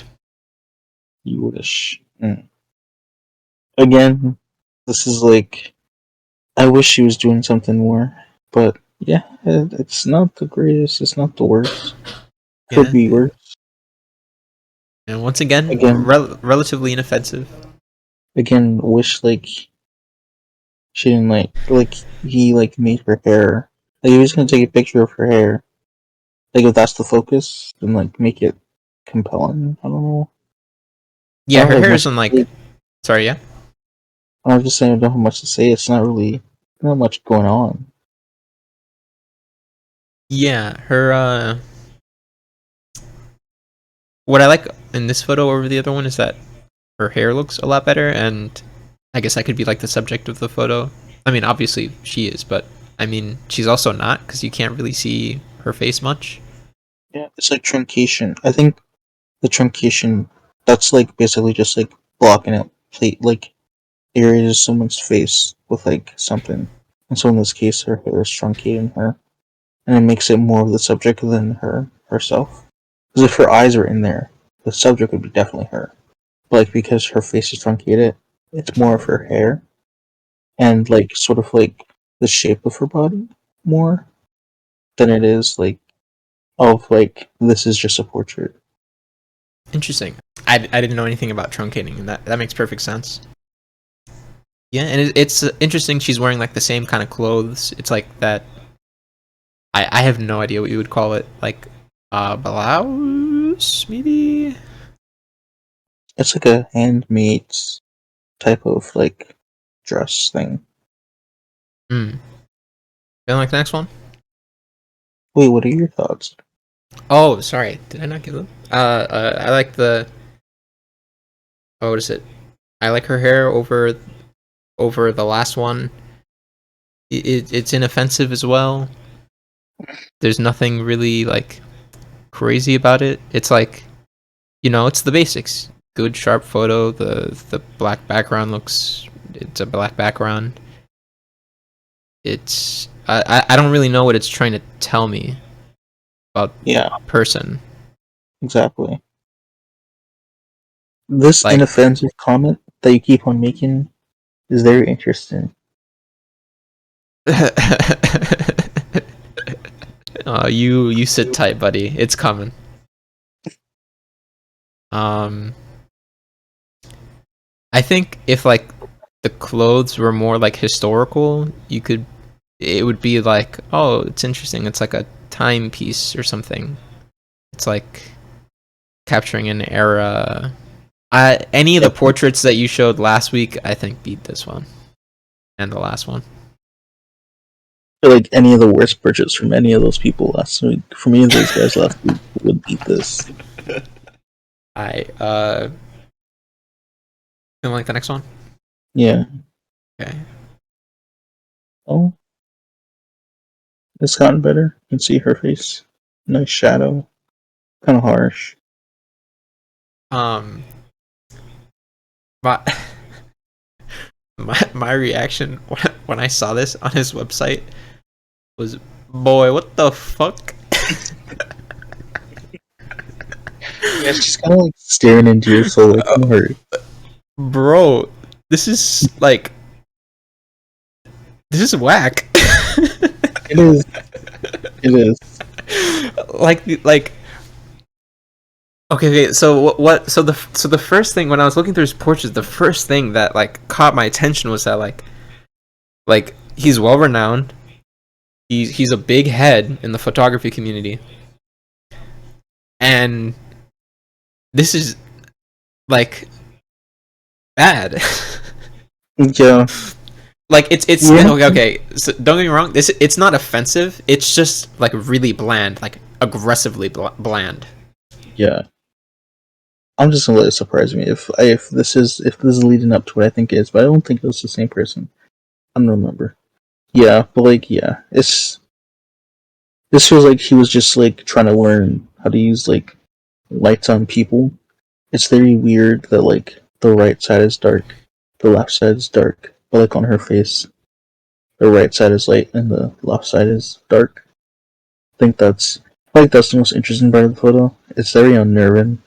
You wish. Again, this is like I wish she was doing something more, but yeah, it's not the greatest. It's not the worst. Could Yeah. be worse. And once again, Again, relatively inoffensive. wish like she didn't like he like made her hair. Like he was gonna take a picture of her hair. Like if that's the focus, then like make it compelling. I don't know. I Yeah, don't her have hair much isn't to like. say. Sorry, yeah. I was just saying I don't have much to say. It's not much going on. Yeah, her. What I like in this photo over the other one is that her hair looks a lot better, and I guess I could be like the subject of the photo. I mean, obviously she is, but I mean, she's also not because you can't really see her face much. Yeah, it's like truncation. I think the truncation that's like basically just like blocking out plate like areas of someone's face with like something. And so in this case her hair is truncating her. And it makes it more of the subject than her herself. Because if her eyes were in there, the subject would be definitely her. But like because her face is truncated, it's more of her hair and like sort of like the shape of her body more than it is like of like this is just a portrait. Interesting. I didn't know anything about truncating, and that makes perfect sense. Yeah, and it's interesting. She's wearing like the same kind of clothes. It's like that. I have no idea what you would call it. Like blouse, maybe. It's like a handmade type of like dress thing. Hmm. Feeling like the next one? Wait, what are your thoughts? Oh, sorry. Did I not give them? I like the. Oh, what is it? I like her hair over the last one. It's inoffensive as well. There's nothing really like crazy about it. It's like it's the basics. Good sharp photo. The black background looks. It's a black background. It's I don't really know what it's trying to tell me about Yeah, a person. exactly. This Like inoffensive comment that you keep on making is very interesting. you sit tight, buddy. It's coming. Um, I think if like the clothes were more like historical, it would be like, oh, it's interesting. It's like a timepiece or something. It's like capturing an era. Any of the Yep. portraits that you showed last week, I think beat this one. and the last one. I feel like any of the worst purchase from any of those people last week, from any of those guys last week, would beat this. I you like the next one? Yeah. Okay. Oh, it's gotten better. You can see her face. Nice shadow. Kind of harsh. Um, my my reaction when I saw this on his website was, boy, what the fuck? Yeah, she's kind of like staring into your soul, like I'm hurt. Bro, this is like, this is whack. It is. It is. like okay, so what so the first thing when I was looking through his portraits, the first thing that like caught my attention was that like he's well renowned. He's a big head in the photography community. And this is like bad. Yeah. Like it's Yeah. okay. So don't get me wrong. It's not offensive. It's just like really bland, like aggressively bland. Yeah. I'm just gonna let it surprise me if this is leading up to what I think it is, but I don't think it was the same person. I don't remember. Yeah, but like yeah, this feels like he was just like trying to learn how to use like lights on people. It's very weird that like the right side is dark, the left side is dark, but like on her face, the right side is light and the left side is dark. I think that's the most interesting part of the photo. It's very unnerving.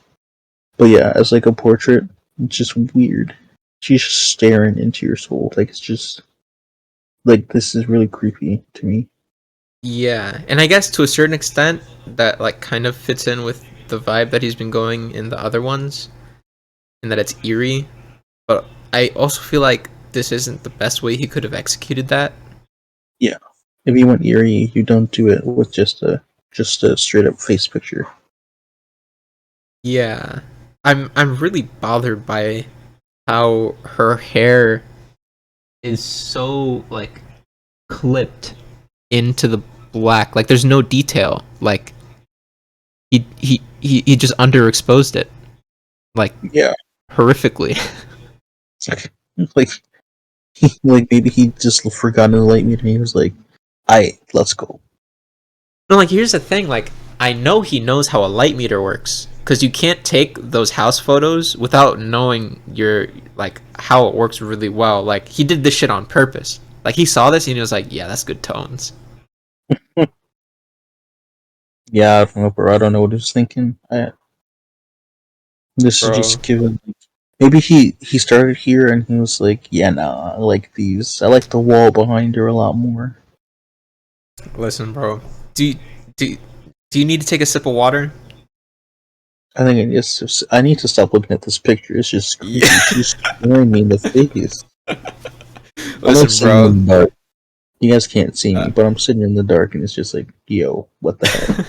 But yeah, as like a portrait, it's just weird. She's just staring into your soul. Like it's just like this is really creepy to me. Yeah, and I guess to a certain extent that like kind of fits in with the vibe that he's been going in the other ones, and that it's eerie. But I also feel like this isn't the best way he could have executed that. Yeah. If you want eerie, you don't do it with just a straight up face picture. Yeah, I'm really bothered by how her hair is so like clipped into the black. Like there's no detail. Like he just underexposed it like Yeah. horrifically. like like maybe he just forgot in the light meter and he was like, "Alright, let's go." No, like here's the thing. Like I know he knows how a light meter works because you can't take those house photos without knowing your like how it works really well. Like he did this shit on purpose. Like he saw this and he was like, "Yeah, that's good tones." Yeah, I don't know, bro. I don't know what he was thinking. This is Bro, just given. Maybe he started here and he was like, "Yeah, nah, I like these. I like the wall behind her a lot more." listen, bro. Do you, do do you need to take a sip of water? I think I need to stop looking at this picture. It's just Yeah. creepy. She's staring me in the face. I'm like Listen, sitting bro. in the dark. You guys can't see Uh, me, but I'm sitting in the dark and it's just like, yo, what the hell?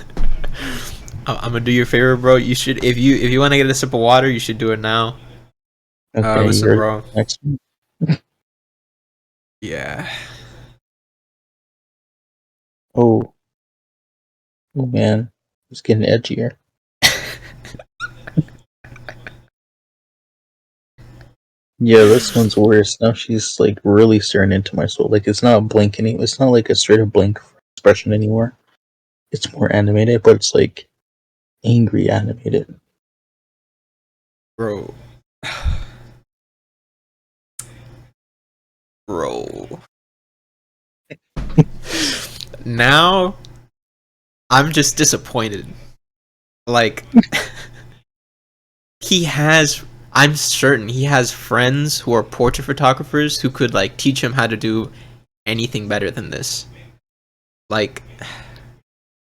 I'm gonna do you a favor, bro. You should if you want to get a sip of water, you should do it now. Okay, Listen, you're bro. next one. Yeah. Oh, oh man, it's getting edgier. Yeah, this one's worse. Now she's like really staring into my soul. Like it's not a blink anymore. It's not like a straight up blink expression anymore. It's more animated, but it's like angry animated. Bro. Bro. Now I'm just disappointed. Like he has I'm certain he has friends who are portrait photographers who could like teach him how to do anything better than this. Like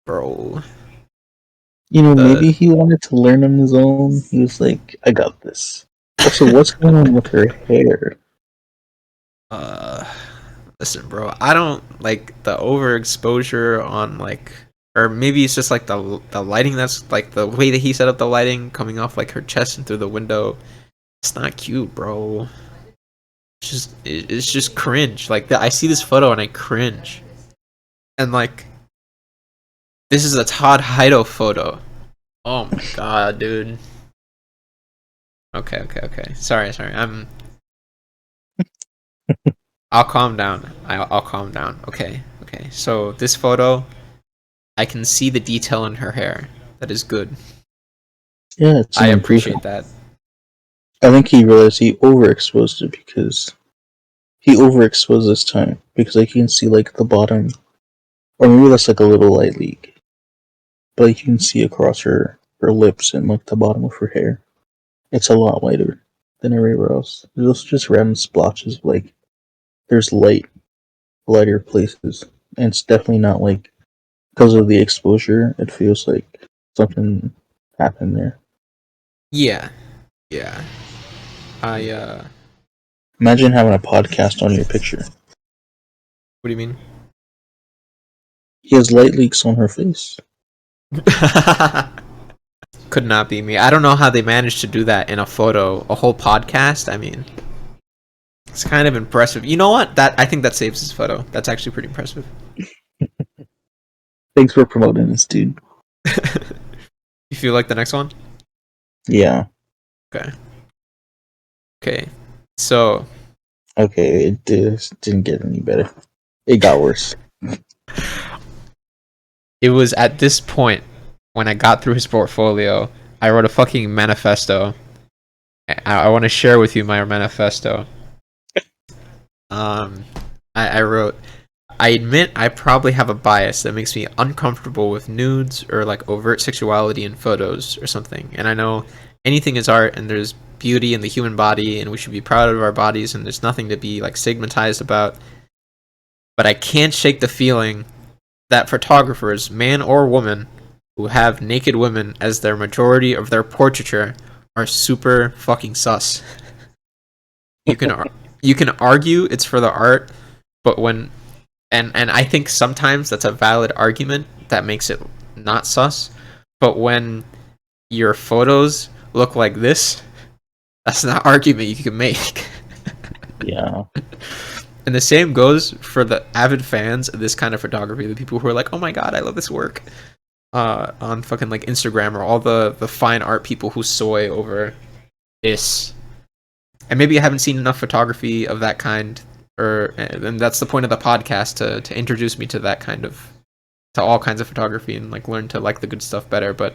bro. Maybe The he wanted to learn on his own. He was like, I got this. Also, what's going on with her hair? uh listen, bro. I don't like the overexposure on like or maybe it's just like the lighting that's like the way that he set up the lighting coming off like her chest and through the window. It's not cute, bro. it's just cringe. Like I see this photo and I cringe. And like this is a Todd Hido photo. Oh my god, dude. Okay. Sorry. I'll calm down. I'll calm down. Okay. So this photo, I can see the detail in her hair. That is good. Yeah, it's I an appreciate improvement. that. I think he realized he overexposed it because he overexposed this time because like you can see like the bottom, or maybe that's like a little light leak, but like, you can see across her lips and like the bottom of her hair. It's a lot lighter than everywhere else. There's just random splotches of, like there's lighter places, and it's definitely not like because of the exposure. It feels like something happened there. Yeah. I Imagine having a podcast on your picture. what do you mean? He has light leaks on her face. Could not be me. I don't know how they managed to do that in a photo, a whole podcast. I mean, it's kind of impressive. You know what? That I think that saves his photo. That's actually pretty impressive. Thanks for promoting this, dude. You feel like the next one? Yeah. Okay. So Okay, it didn't get any better. It got worse. it was at this point when I got through his portfolio, I wrote a fucking manifesto. I want to share with you my manifesto. I wrote, I admit I probably have a bias that makes me uncomfortable with nudes or like overt sexuality in photos or something. And I know anything is art and there's beauty in the human body and we should be proud of our bodies and there's nothing to be like stigmatized about. But I can't shake the feeling that photographers, man or woman, who have naked women as their majority of their portraiture are super fucking sus. You can you can argue it's for the art, but when and I think sometimes that's a valid argument that makes it not sus. But when your photos look like this, that's not an argument you can make. Yeah. And the same goes for the avid fans of this kind of photography, the people who are like, "Oh my god, I love this work," on fucking like Instagram, or all the fine art people who soy over this. And maybe I haven't seen enough photography of that kind, or and that's the point of the podcast to introduce me to that kind of to all kinds of photography and like learn to like the good stuff better. But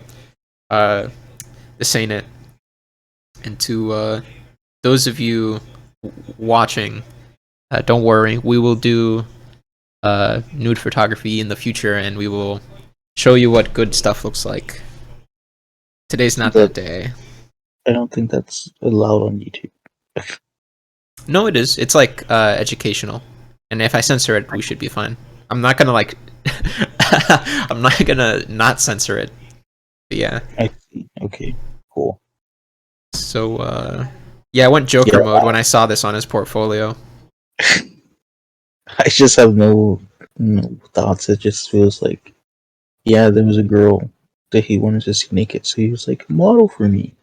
this ain't it. And to those of you watching, don't worry, we will do nude photography in the future, and we will show you what good stuff looks like. Today's not that day. I don't think that's allowed on YouTube. No, it is. It's like educational, and if I censor it, we should be fine. I'm not gonna like. I'm not gonna not censor it. But yeah. I see. Okay. Cool. So yeah, I went Joker mode when I saw this on his portfolio. I just have no thoughts. It just feels like, yeah, there was a girl that he wanted to see naked, so he was like, model for me.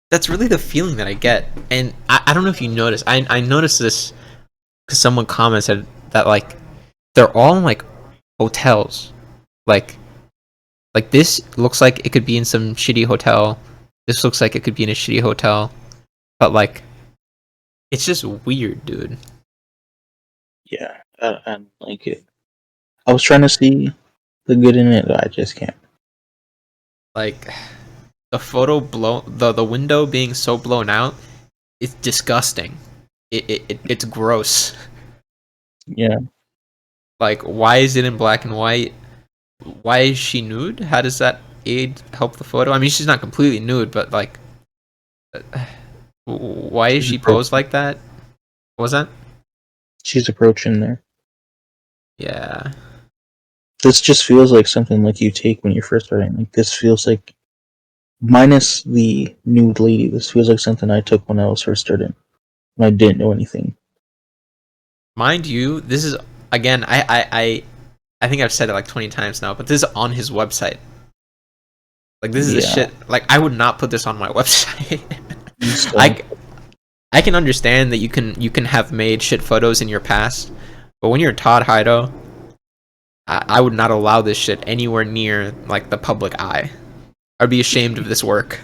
That's really the feeling that I get, and I don't know if you noticed. I noticed this because someone commented that like they're all in like hotels, like this looks like it could be in some shitty hotel. This looks like it could be in a shitty hotel, but like it's just weird, dude. Yeah, I don't like it. I was trying to see the good in it, but I just can't. Like the photo the window being so blown out, it's disgusting. It's gross. Yeah. Like, why is it in black and white? Why is she nude? How does that help the photo? I mean, she's not completely nude, but like, why is she posed like that? What was that? She's approaching there. Yeah. This just feels like something like you take when you're first starting. Like this feels like, minus the nude lady, this feels like something I took when I was first starting, when I didn't know anything. Mind you, this is again. I think I've said it like 20 times now, but this is on his website. Like this is the shit. Like I would not put this on my website. I can understand that you can have made shit photos in your past, but when you're Todd Hido, I would not allow this shit anywhere near like the public eye. I'd be ashamed of this work.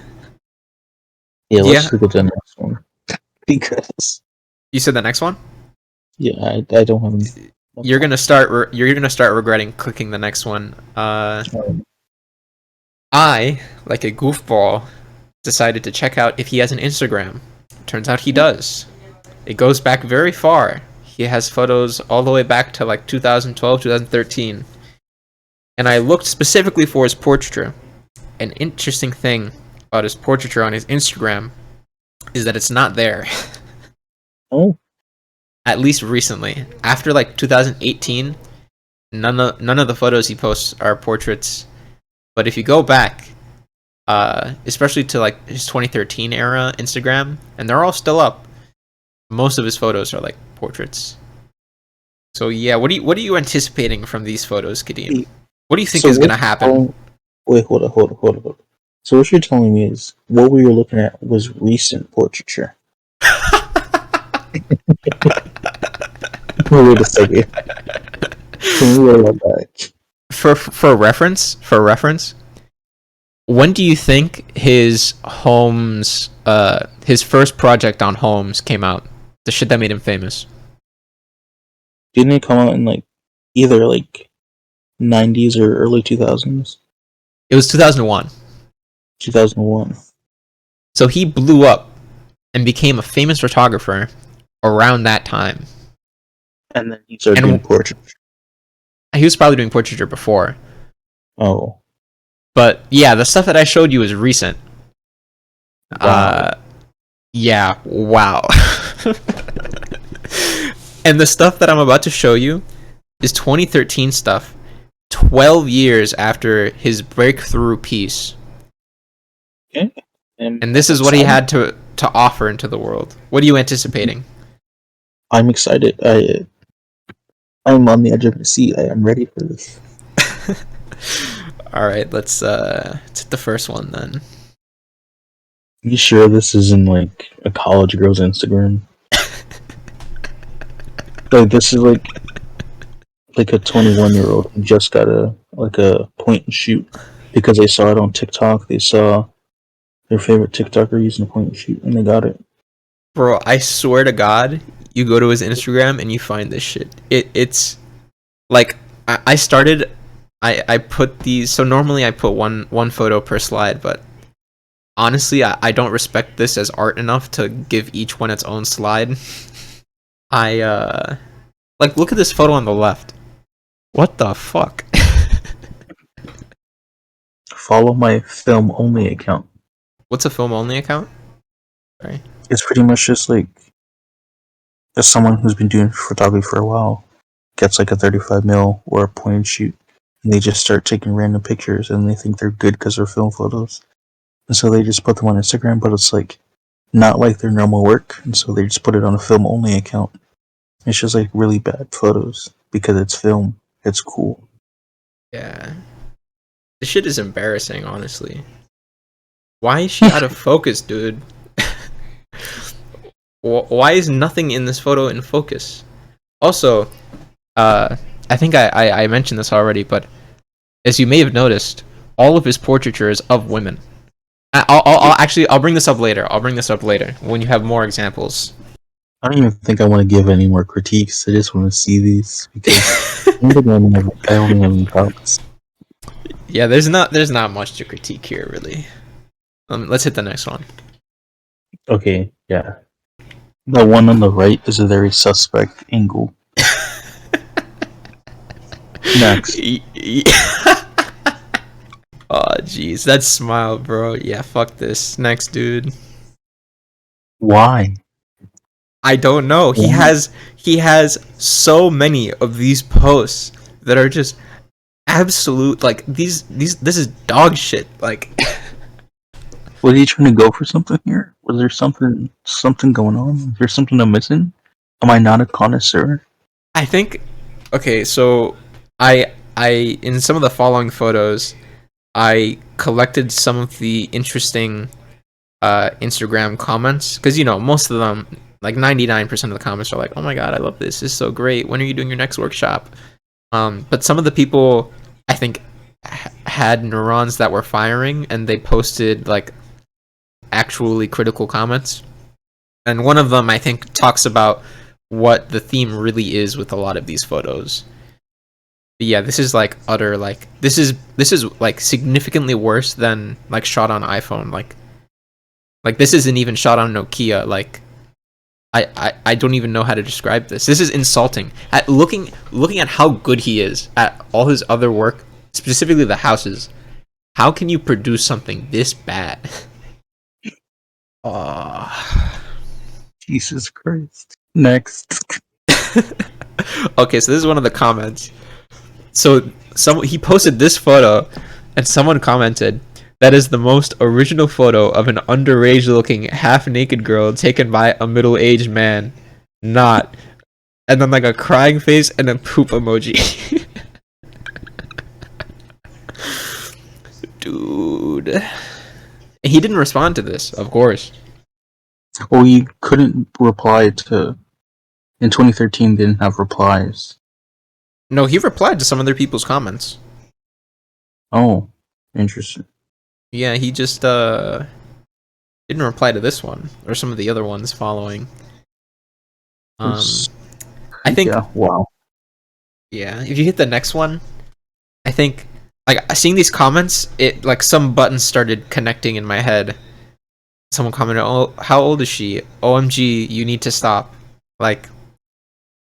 Yeah, Yeah, let's look at the next one because you said the next one. yeah, I don't have any. You're gonna start regretting clicking the next one. I, like a goofball, decided to check out if he has an Instagram. Turns out he does. It goes back very far. He has photos all the way back to like 2012, 2013. And I looked specifically for his portraiture. An interesting thing about his portraiture on his Instagram is that it's not there. Oh, At least recently. After like 2018, none of the photos he posts are portraits. But if you go back, especially to like his 2013 era Instagram, and they're all still up, most of his photos are like portraits. So yeah, what are you anticipating from these photos, Kadeem? What do you think so is what gonna you're happen? wait, hold on. So what you're telling me is what we were looking at was recent portraiture. Wait a second. Can we roll that back? For reference, when do you think his first project on Holmes came out? The shit that made him famous. Didn't it come out in like either like 90s or early 2000s? It was 2001. 2001. So he blew up and became a famous photographer around that time. And then he started And doing portraiture. he was probably doing portraiture before. Oh. But yeah, the stuff that I showed you is recent. Wow. Yeah, wow. And the stuff that I'm about to show you is 2013 stuff, 12 years after his breakthrough piece. Okay. And this is what he had to offer into the world. What are you anticipating? I'm excited. I'm on the edge of my seat. I am ready for this. All right, let's hit the first one then. You sure this isn't like a college girl's Instagram? Like this is like a 21-year-old who just got a point and shoot because they saw it on TikTok. They saw their favorite TikToker using a point and shoot, and they got it. Bro, I swear to God, you go to his Instagram and you find this shit. It's like I put these. So normally I put one photo per slide, but honestly, I don't respect this as art enough to give each one its own slide. Like look at this photo on the left. What the fuck? Follow my film only account. What's a film only account? Sorry. It's pretty much just like as someone who's been doing photography for a while gets like a 35 mil or a point and shoot, and they just start taking random pictures, and they think they're good because they're film photos, and so they just put them on Instagram, but it's like not like their normal work, and so they just put it on a film only account. It's just like really bad photos because it's film. It's cool. Yeah. This shit is embarrassing, honestly. Why is she out of focus, dude? Why is nothing in this photo in focus? Also, I think I mentioned this already, but as you may have noticed, all of his portraiture is of women. I'll bring this up later. I'll bring this up later when you have more examples. I don't even think I want to give any more critiques. I just want to see these because I only have any problems. Yeah, there's not much to critique here, really. Let's hit the next one. Okay, yeah. The one on the right is a very suspect angle. Next. Oh, jeez, that smile, bro. Yeah, fuck this. Next, dude. Why? I don't know. He has so many of these posts that are just absolute like these this is dog shit. Like Was he trying to go for something here? Was there something going on? Is there something I'm missing? Am I not a connoisseur? I think okay, so I in some of the following photos I collected some of the interesting Instagram comments, because most of them, like 99% of the comments are like, "Oh my god, I love this. This is so great. When are you doing your next workshop?" But some of the people, I think, had neurons that were firing, and they posted like actually critical comments. And one of them, I think, talks about what the theme really is with a lot of these photos. But yeah, this is like utter like this is like significantly worse than like shot on iPhone. Like this isn't even shot on Nokia. Like I don't even know how to describe this. This is insulting. At looking at how good he is at all his other work, specifically the houses. How can you produce something this bad? Jesus Christ. Next. Okay, so this is one of the comments. So he posted this photo, and someone commented, "That is the most original photo of an underage-looking, half-naked girl taken by a middle-aged man. Not." And then like a crying face and a poop emoji. Dude. He didn't respond to this, of course. Well, you couldn't reply to. In 2013, didn't have replies. No, he replied to some other people's comments. Oh, interesting. Yeah, he just didn't reply to this one or some of the other ones following. I think Yeah, wow. yeah, if you hit the next one, I think like seeing these comments, it like some buttons started connecting in my head. Someone commented, "Oh, how old is she? OMG, you need to stop." Like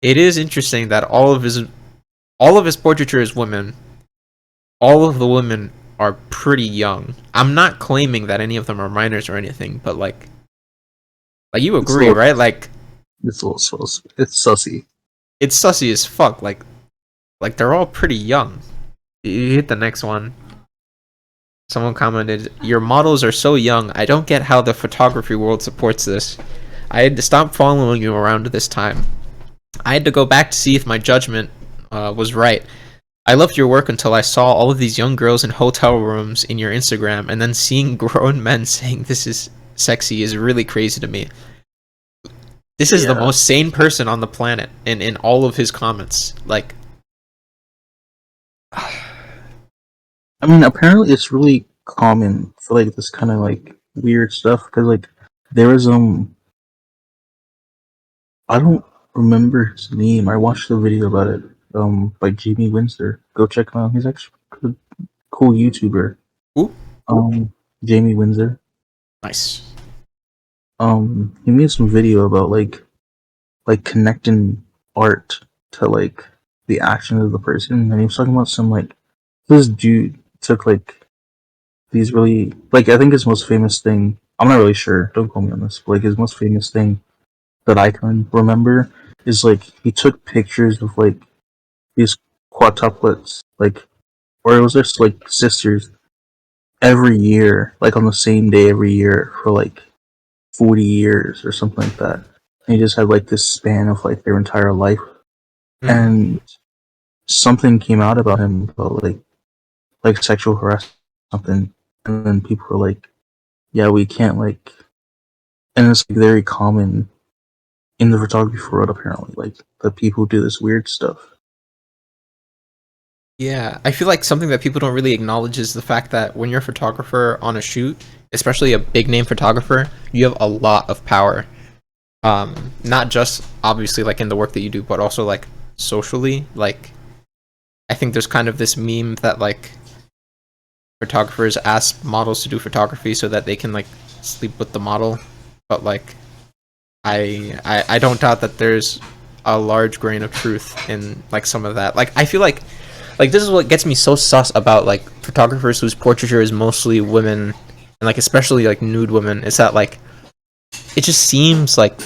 it is interesting that all of his portraiture is women. All of the women are pretty young. I'm not claiming that any of them are minors or anything, but like you agree, right? Like it's a little sus. It's sussy. it's sussy as fuck. Like they're all pretty young. You hit the next one. Someone commented, "Your models are so young. I don't get how the photography world supports this. I had to stop following you around this time. I had to go back to see if my judgment was right. I loved your work until I saw all of these young girls in hotel rooms in your Instagram, and then seeing grown men saying this is sexy is really crazy to me." This is the most sane person on the planet in all of his comments. Like, I mean, apparently it's really common for like this kind of like weird stuff because like there was I don't remember his name. I watched a video about it by Jamie Windsor. Go check him out. He's actually a cool YouTuber. who? Jamie Windsor. Nice. He made some video about like connecting art to like the action of the person, and he was talking about some like this dude took like these really like I think his most famous thing. I'm not really sure. Don't quote me on this. But, like his most famous thing that I can remember is like he took pictures of like these quadtuplets, like or it was just like sisters every year, like on the same day every year for like 40 years or something like that. And he just had like this span of like their entire life, and something came out about him about like sexual harassment something, and then people were like, yeah, we can't like, and it's like, very common in the photography world apparently, like that people do this weird stuff. Yeah, I feel like something that people don't really acknowledge is the fact that when you're a photographer on a shoot, especially a big name photographer, you have a lot of power. Not just obviously like in the work that you do, but also like socially. Like, I think there's kind of this meme that like photographers ask models to do photography so that they can like sleep with the model, but like I don't doubt that there's a large grain of truth in like some of that. Like I feel like this is what gets me so sus about like photographers whose portraiture is mostly women and like especially like nude women, is that like it just seems like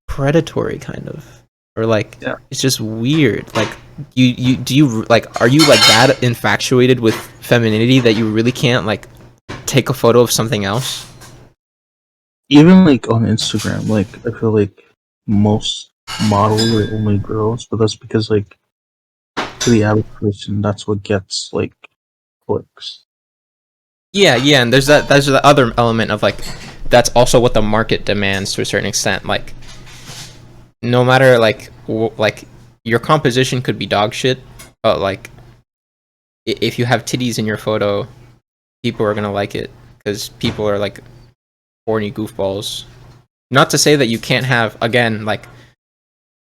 predatory kind of, or like it's just weird. Like you do you like are you like that infatuated with femininity that you really can't like take a photo of something else? Even like on Instagram, like I feel like most models are only girls, but that's because like to the average person, that's what gets like clicks. Yeah, and there's that other element of like that's also what the market demands to a certain extent. Like, no matter like your composition could be dog shit, but like if you have titties in your photo, people are gonna like it because people are like horny goofballs. Not to say that you can't have, again, like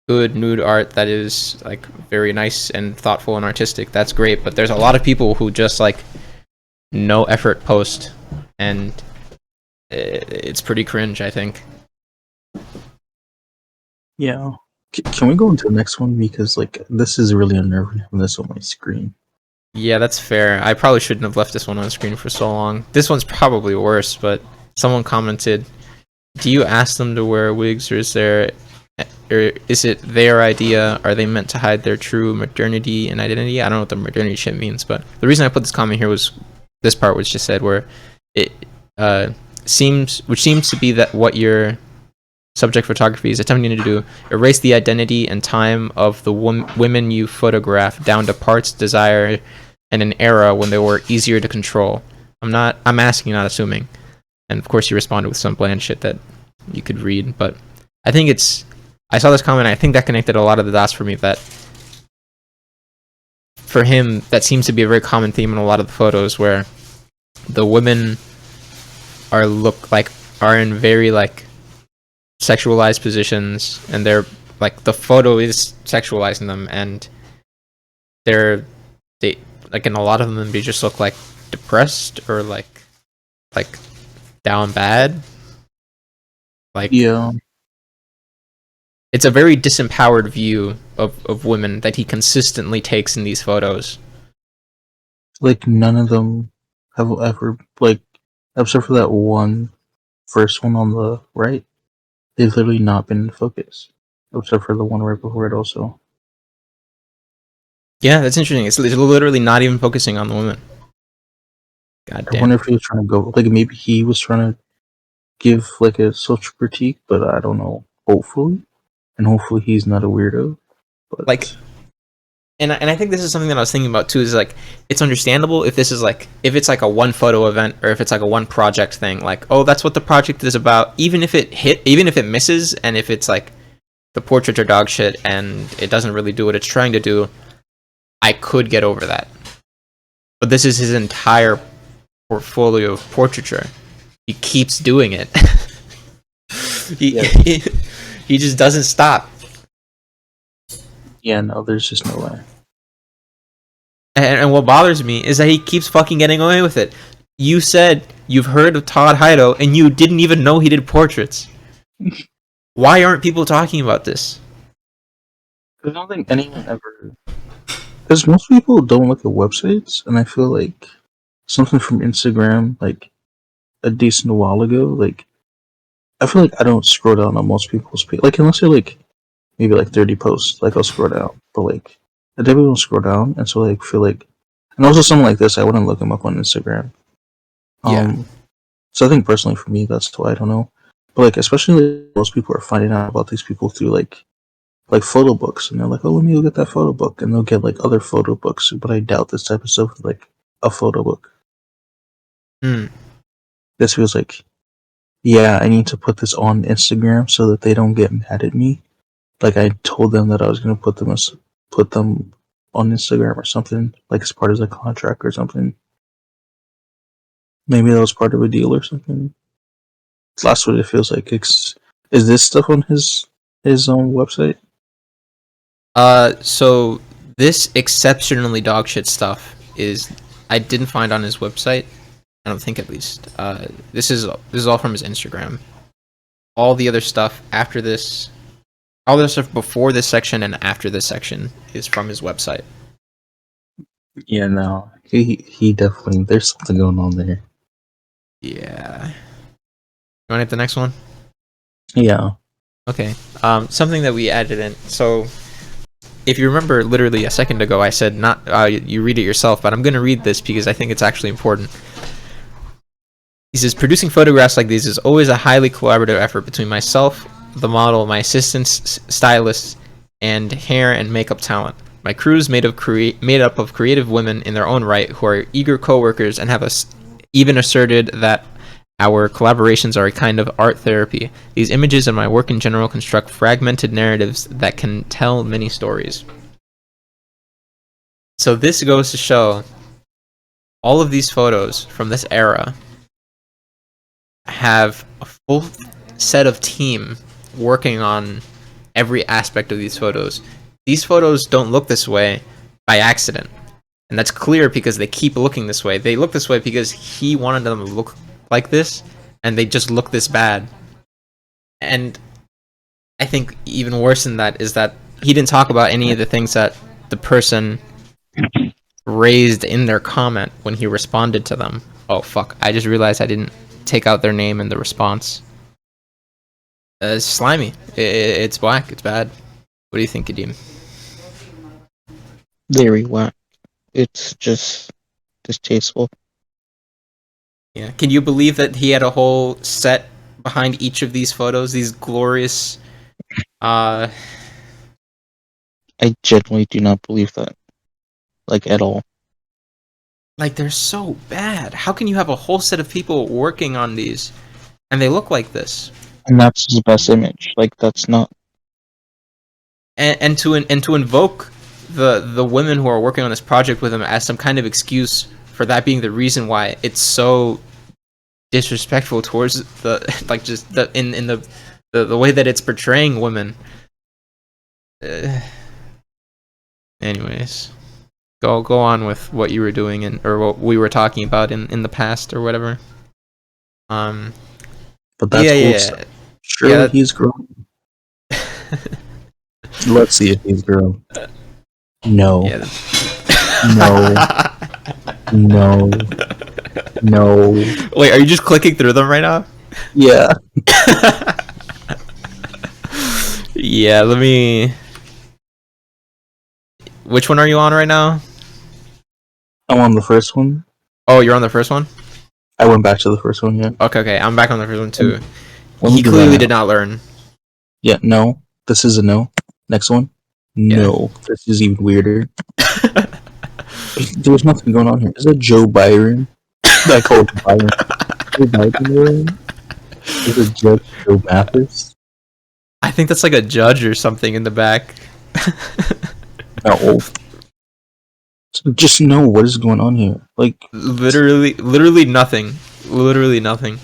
good nude art that is like very nice and thoughtful and artistic. That's great, but there's a lot of people who just like no effort post, and it's pretty cringe, I think. Yeah. Can we go into the next one, because like this is really unnerving having this on my screen. Yeah, that's fair. I probably shouldn't have left this one on screen for so long. This one's probably worse, but someone commented, "Do you ask them to wear wigs, or is it their idea? Are they meant to hide their true modernity and identity?" I don't know what the modernity shit means, but the reason I put this comment here was this part was just said where it seems to be that what your subject photography is attempting to do: erase the identity and time of the women you photograph down to parts, desire, and an era when they were easier to control. I'm asking, not assuming. And of course you responded with some bland shit that you could read, but I think I saw this comment, I think that connected a lot of the dots for me, that for him that seems to be a very common theme in a lot of the photos, where the women are in very like sexualized positions, and they're like, the photo is sexualizing them, and they like, in a lot of them they just look like depressed or like down bad. Like, Yeah. it's a very disempowered view of women that he consistently takes in these photos. Like none of them have ever, like, except for that one first one on the right, they've literally not been in focus. Except for the one right before it also. Yeah, that's interesting. It's literally not even focusing on the women. God I damn. wonder if he was trying to go, like, maybe he was trying to give like a social critique, but I don't know. Hopefully. And hopefully he's not a weirdo. But Like, and I think this is something that I was thinking about too, is like, it's understandable if this is like, if it's like a one photo event, or if it's like a one project thing, like, oh, that's what the project is about, even if it misses, and if it's like the portraits are dog shit and it doesn't really do what it's trying to do, I could get over that. But this is his entire portfolio of portraiture. He keeps doing it. He just doesn't stop. yeah, no, there's just no way. And what bothers me is that he keeps fucking getting away with it. You said you've heard of Todd Hido, and you didn't even know he did portraits. Why aren't people talking about this? I don't think anyone ever. Because most people don't look at websites, and I feel like something from Instagram, like a decent while ago, like, I feel like I don't scroll down on most people's page. Like, unless they're like maybe like 30 posts, like I'll scroll down. But like, I definitely don't scroll down, and so like feel like, and also something like this, I wouldn't look them up on Instagram. Yeah. So I think personally for me, that's why I don't know. But like, especially like, most people are finding out about these people through like photo books, and they're like, oh, let me look at that photo book, and they'll get like other photo books. But I doubt this type of stuff is like a photo book. This feels like, yeah, I need to put this on Instagram so that they don't get mad at me. Like, I told them that I was gonna put them on Instagram or something, like as part of the contract or something. Maybe that was part of a deal or something. That's what it feels like. Is this stuff on his own website? So this exceptionally dogshit stuff I didn't find on his website. I don't think, at least. This is all from his Instagram. All the other stuff after this, all the stuff before this section and after this section is from his website. Yeah, no, he definitely, there's something going on there. Yeah. You want to hit the next one? Yeah. Okay. Something that we added in. So, if you remember, literally a second ago, I said not. You read it yourself, but I'm going to read this because I think it's actually important. He says, producing photographs like these is always a highly collaborative effort between myself, the model, my assistants, stylists, and hair and makeup talent. My crew is made up of creative women in their own right who are eager co-workers and have even asserted that Our collaborations are a kind of art therapy. These images and my work in general construct fragmented narratives that can tell many stories. So this goes to show all of these photos from this era have a full set of team working on every aspect of these photos. These photos don't look this way by accident. And that's clear because they keep looking this way. They look this way because he wanted them to look like this, and they just look this bad. And I think even worse than that is that he didn't talk about any of the things that the person raised in their comment when he responded to them. Oh fuck, I just realized I didn't take out their name in the response. It's slimy. It's black. It's bad. What do you think, Kadeem? Very whack. It's just distasteful. Yeah. Can you believe that he had a whole set behind each of these photos? These glorious. I genuinely do not believe that. Like, at all. Like, they're so bad. How can you have a whole set of people working on these, and they look like this? And that's his best image. Like, that's not. And to invoke the women who are working on this project with him as some kind of excuse for that being the reason why it's so disrespectful towards the like just the in the way that it's portraying women. Anyways, go on with what you were doing or what we were talking about in the past or whatever. But that's cool stuff. Sure, he's grown. Let's see if he's grown. No. Yeah. No. No. Wait, are you just clicking through them right now? Yeah. Yeah, let me. Which one are you on right now? I'm on the first one. Oh, you're on the first one? I went back to the first one, yeah. Okay. I'm back on the first one too. When He clearly did not learn. Yeah, no. This is a no. Next one. No. Yeah. This is even weirder. There's nothing going on here. Is that Joe Byron? I call it Byron. Joe Byron? Is it Judge Joe Mathis? I think that's like a judge or something in the back. No. So just know what is going on here. Like, literally nothing. Literally nothing.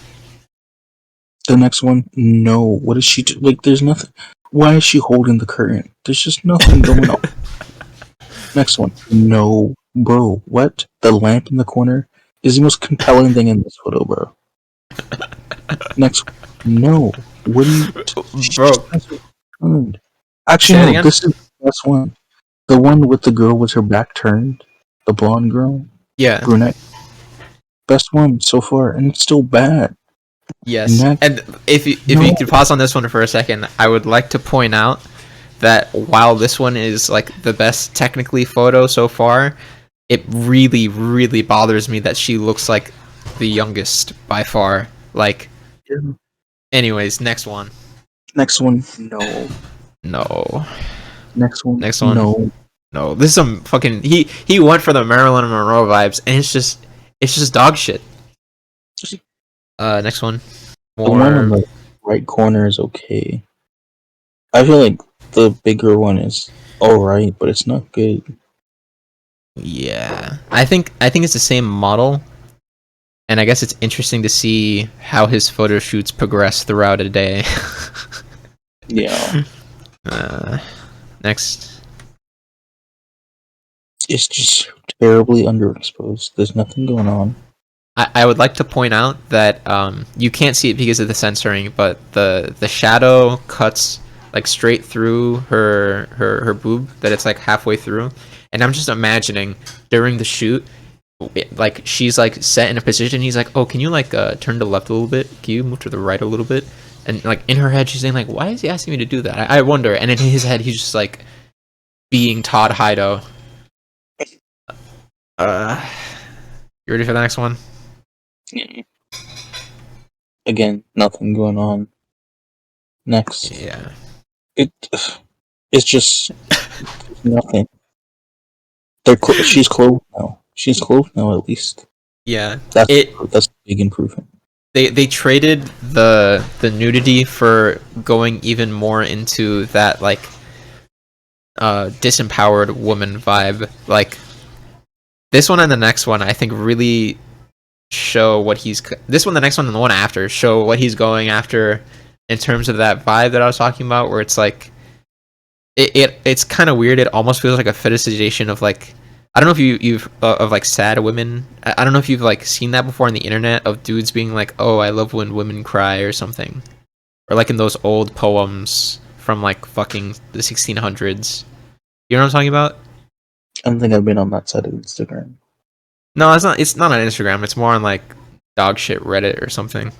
The next one, no. What is she like? There's nothing. Why is she holding the curtain? There's just nothing going on. Next one, no, bro. What? The lamp in the corner is the most compelling thing in this photo, bro. Next one, no. What do you, bro? Actually, no. This is the best one. The one with the girl with her back turned, the blonde girl. Yeah. Brunette. Best one so far, and it's still bad. Yes. And if you could pause on this one for a second, I would like to point out that while this one is like the best technically photo so far, it really, really bothers me that she looks like the youngest by far. Like, anyways, next one. Next one, no. No. Next one, no. No. This is some fucking. He went for the Marilyn Monroe vibes, and it's just dog shit. Next one. The one on the right corner is okay. I feel like the bigger one is alright, but it's not good. Yeah, I think it's the same model, and I guess it's interesting to see how his photo shoots progress throughout a day. Yeah. Next. It's just terribly underexposed. There's nothing going on. I would like to point out that you can't see it because of the censoring, but the shadow cuts like straight through her boob, that it's like halfway through, and I'm just imagining during the shoot, like she's like set in a position, he's like, oh, can you like turn to the left a little bit, can you move to the right a little bit, and like in her head she's saying like, why is he asking me to do that? I wonder, and in his head he's just like being Todd Hido. You ready for the next one? Again, nothing going on. Next. Yeah. It's just nothing. She's clothed now. She's clothed now, at least. Yeah. That's a big improvement. they traded the nudity for going even more into that like disempowered woman vibe. Like this one and the next one, I think really show what he's. This one, the next one, and the one after show what he's going after in terms of that vibe that I was talking about, where it's like it's kind of weird. It almost feels like a fetishization of like. I don't know if you've of like sad women. I don't know if you've like seen that before on the internet of dudes being like, "Oh, I love when women cry" or something, or like in those old poems from like fucking the 1600s. You know what I'm talking about? I don't think I've been on that side of Instagram. No, it's not. It's not on Instagram. It's more on like dog shit Reddit or something.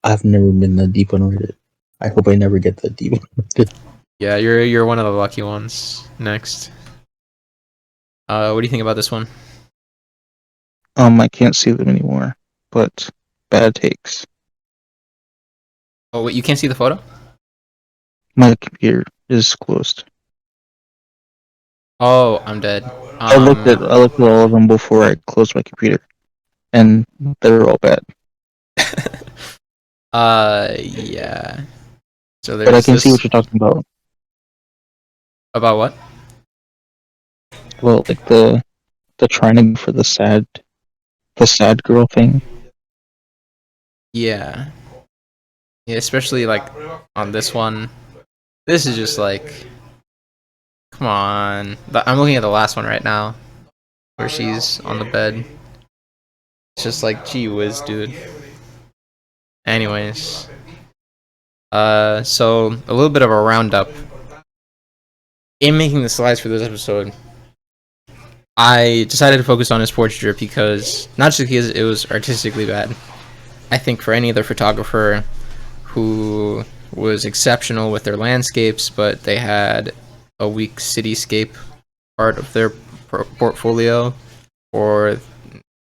I've never been that deep on Reddit. I hope I never get that deep on Reddit. Yeah, you're one of the lucky ones. Next, what do you think about this one? I can't see them anymore, but bad takes. Oh, wait, you can't see the photo? My computer is closed. Oh, I'm dead. I looked at all of them before I closed my computer, and they're all bad. Yeah. So But I there's can see this what you're talking about. about what? Well, like the trying to go for the sad girl thing. Yeah. Yeah, especially like on this one. This is just like, come on. I'm looking at the last one right now, where she's on the bed. It's just like, gee whiz, dude. Anyways, so a little bit of a roundup. In making the slides for this episode, I decided to focus on his portraiture because not just because it was artistically bad. I think for any other photographer who was exceptional with their landscapes, but they had a weak cityscape part of their portfolio, or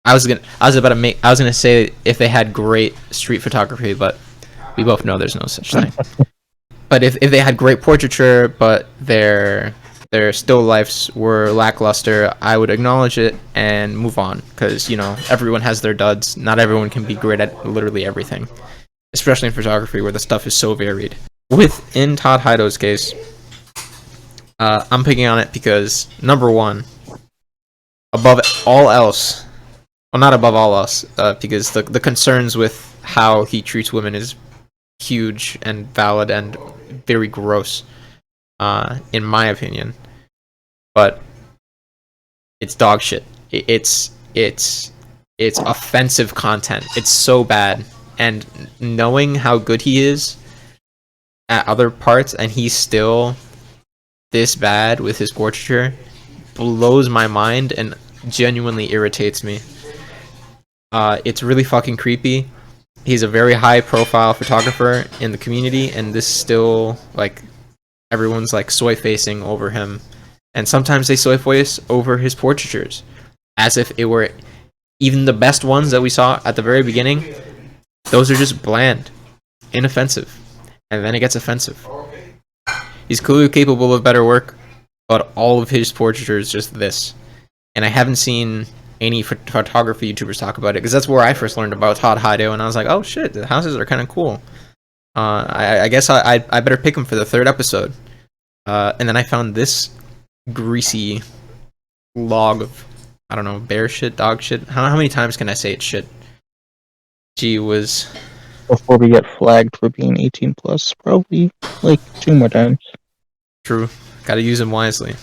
I was gonna say if they had great street photography, but we both know there's no such thing. But if they had great portraiture, but their still lifes were lackluster, I would acknowledge it and move on, because you know everyone has their duds. Not everyone can be great at literally everything, especially in photography where the stuff is so varied. Within Todd Hido's case, I'm picking on it because number one, above all else, well, not above all else, because the concerns with how he treats women is huge and valid and very gross, in my opinion. But it's dog shit. It's offensive content. It's so bad. And knowing how good he is at other parts, and he's still this bad with his portraiture, blows my mind and genuinely irritates me. It's really fucking creepy. He's a very high profile photographer in the community, and this still, like, everyone's like soy facing over him, and sometimes they soy face over his portraitures as if it were even the best ones that we saw at the very beginning. Those are just bland, inoffensive, and then it gets offensive. He's clearly capable of better work, but all of his portraiture is just this. And I haven't seen any photography YouTubers talk about it, because that's where I first learned about Todd Hido, and I was like, oh shit, the houses are kind of cool. I guess I better pick him for the third episode. And then I found this greasy log of, I don't know, bear shit, dog shit. How many times can I say it's shit? Gee was. Before we get flagged for being 18 plus, probably like 2 more times. True. Gotta use them wisely.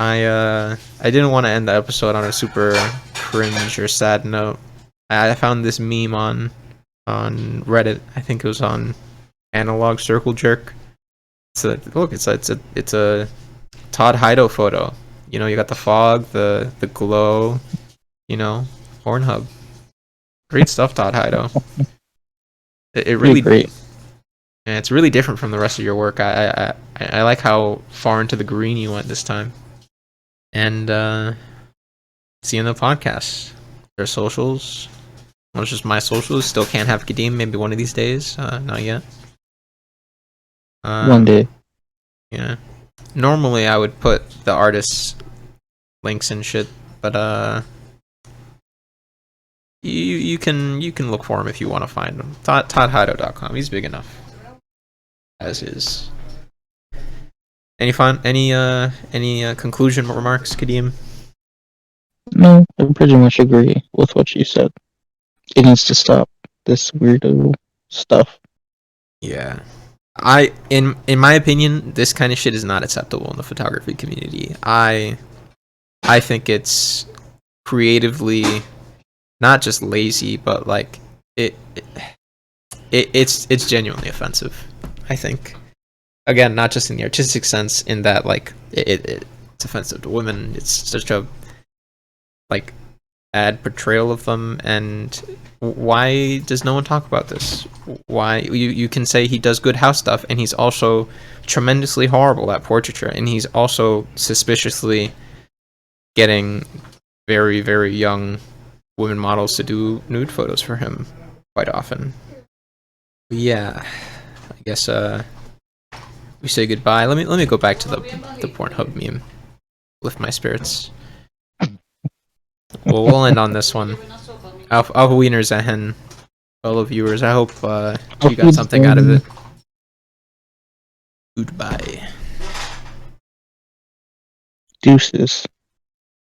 I didn't want to end the episode on a super cringe or sad note. I found this meme on Reddit. I think it was on Analog Circle Jerk. It's a Todd Hido photo. You know, you got the fog, the glow. You know, Pornhub. Great stuff, Todd Hido. It really great. And it's really different from the rest of your work. I like how far into the green you went this time. And see you in the podcast. Their socials. Well, it's just my socials. Still can't have Kadeem. Maybe one of these days. Not yet. One day. Yeah. Normally I would put the artists' links and shit, but You can look for him if you want to find him. ToddHido.com. He's big enough. As is. Any conclusion remarks, Kadeem? No, I pretty much agree with what you said. It needs to stop this weirdo stuff. Yeah. In my opinion, this kind of shit is not acceptable in the photography community. I think it's creatively not just lazy, but like it's genuinely offensive. I think, again, not just in the artistic sense, in that like it's offensive to women. It's such a like bad portrayal of them. And why does no one talk about this? Why you can say he does good house stuff, and he's also tremendously horrible at portraiture, and he's also suspiciously getting very, very young women models to do nude photos for him quite often. But yeah, I guess we say goodbye. Let me go back to the Pornhub meme. Lift my spirits. Well, we'll end on this one. Auf Wiedersehen, fellow viewers. I hope you got something out of it. Goodbye. Deuces.